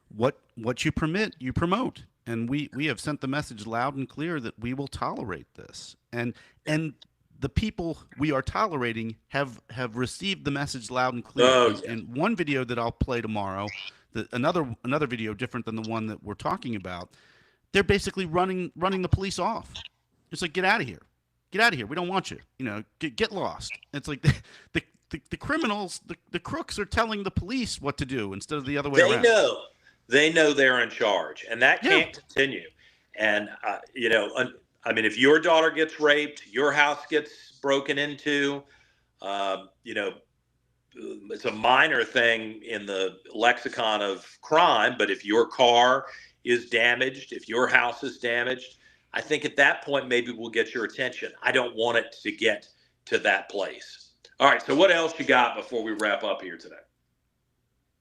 What you permit, you promote. And we have sent the message loud and clear that we will tolerate this. And the people we are tolerating have received the message loud and clear. In one video that I'll play tomorrow, another video different than the one that we're talking about, they're basically running the police off. It's like, get out of here. Get out of here. We don't want you. Get lost. It's like the criminals, the crooks are telling the police what to do instead of the other way around. They know they're in charge, and that can't continue. And, I mean, if your daughter gets raped, your house gets broken into, it's a minor thing in the lexicon of crime, but if your car is damaged, if your house is damaged, I think at that point, maybe we'll get your attention. I don't want it to get to that place. All right. So what else you got before we wrap up here today?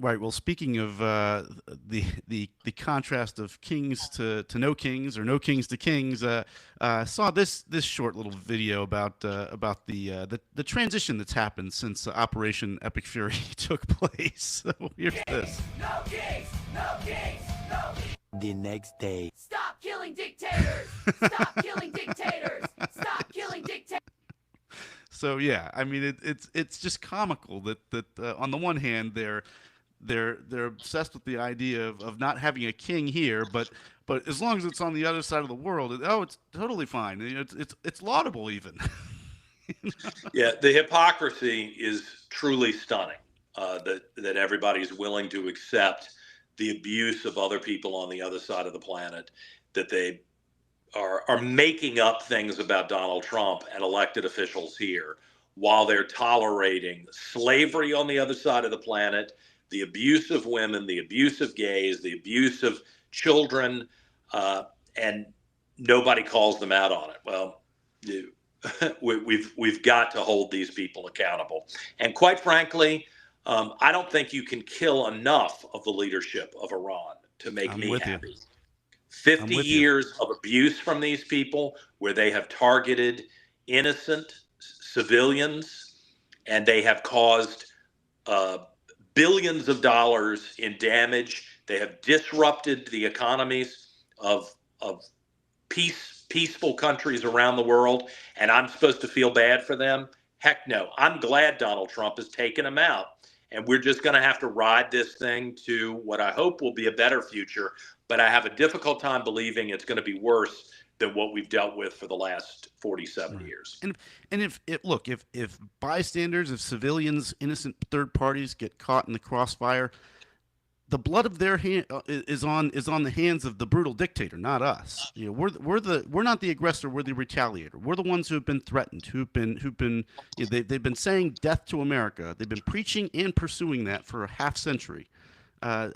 Right. Well, speaking of the contrast of kings to no kings, or no kings to kings, saw this short little video about the transition that's happened since Operation Epic Fury took place. So here's this. No kings! No kings! No kings! The next day. Stop killing dictators! Stop killing dictators! Stop killing dictators! So yeah, I mean it's just comical that on the one hand they're obsessed with the idea of not having a king here, but as long as it's on the other side of the world, it's totally fine. It's laudable even. Yeah, the hypocrisy is truly stunning. That everybody's willing to accept the abuse of other people on the other side of the planet, that they are making up things about Donald Trump and elected officials here while they're tolerating slavery on the other side of the planet, the abuse of women, the abuse of gays, the abuse of children, and nobody calls them out on it. Well, we've got to hold these people accountable. And quite frankly, I don't think you can kill enough of the leadership of Iran to make me happy. 50 years of abuse from these people, where they have targeted innocent civilians, and they have caused billions of dollars in damage. They have disrupted the economies of peaceful countries around the world, and I'm supposed to feel bad for them? Heck no. I'm glad Donald Trump has taken them out, and we're just going to have to ride this thing to what I hope will be a better future, but I have a difficult time believing it's going to be worse than what we've dealt with for the last 47 years. And if bystanders, if civilians, innocent third parties get caught in the crossfire, the blood of their hand is on the hands of the brutal dictator, not us. You know, we're not the aggressor, we're the retaliator. We're the ones who have been threatened, who've been they've been saying death to America. They've been preaching and pursuing that for a half century. We're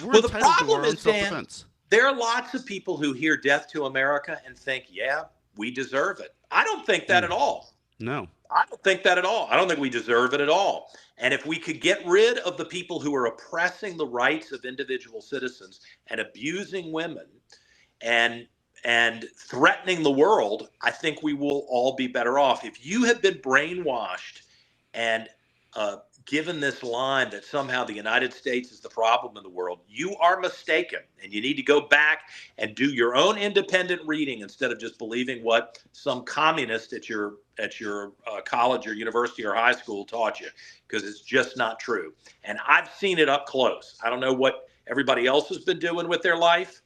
well, the problem is, Dan, self-defense. There are lots of people who hear death to America and think, yeah, we deserve it. I don't think that at all. No. I don't think that at all. I don't think we deserve it at all. And if we could get rid of the people who are oppressing the rights of individual citizens and abusing women and threatening the world, I think we will all be better off. If you have been brainwashed and given this line that somehow the United States is the problem in the world, you are mistaken, and you need to go back and do your own independent reading instead of just believing what some communist at your college or university or high school taught you, because it's just not true. And I've seen it up close. I don't know what everybody else has been doing with their life.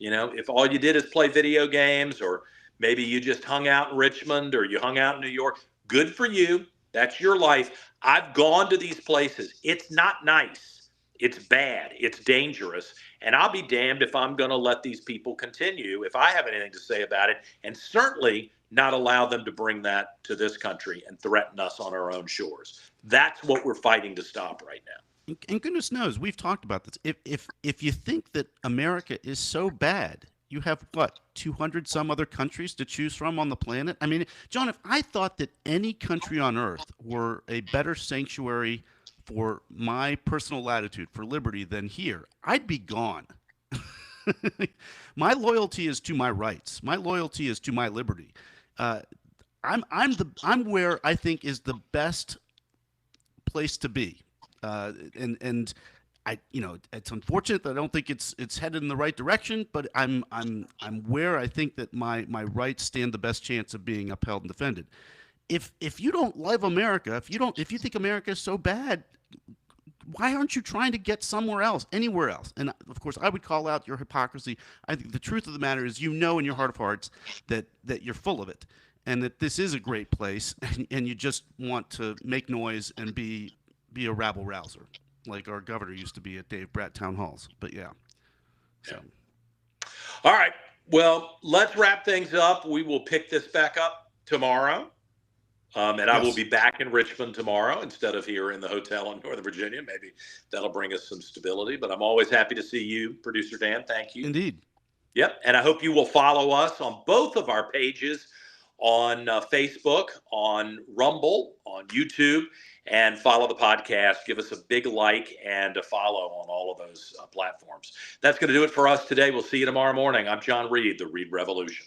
You know, if all you did is play video games, or maybe you just hung out in Richmond or you hung out in New York, good for you. That's your life. I've gone to these places. It's not nice. It's bad. It's dangerous. And I'll be damned if I'm going to let these people continue, if I have anything to say about it, and certainly not allow them to bring that to this country and threaten us on our own shores. That's what we're fighting to stop right now. And goodness knows, we've talked about this. If you think that America is so bad, you have, 200 some other countries to choose from on the planet? I mean, John, if I thought that any country on earth were a better sanctuary for my personal latitude, for liberty, than here, I'd be gone. My loyalty is to my rights. My loyalty is to my liberty. I'm where I think is the best place to be. And it's unfortunate that I don't think it's headed in the right direction, but I'm where I think that my rights stand the best chance of being upheld and defended. If you don't love America, if you think America is so bad, why aren't you trying to get somewhere else, anywhere else? And of course, I would call out your hypocrisy. I think the truth of the matter is, in your heart of hearts that you're full of it, and that this is a great place, and you just want to make noise and be a rabble rouser, like our governor used to be at Dave Bratt town halls. But yeah. So. All right. Well, let's wrap things up. We will pick this back up tomorrow. And yes. I will be back in Richmond tomorrow instead of here in the hotel in Northern Virginia. Maybe that'll bring us some stability. But I'm always happy to see you, Producer Dan. Thank you. Indeed. Yep. And I hope you will follow us on both of our pages on Facebook, on Rumble, on YouTube, and follow the podcast. Give us a big like and a follow on all of those platforms. That's going to do it for us today. We'll see you tomorrow morning. I'm John Reid, the Reid Revolution.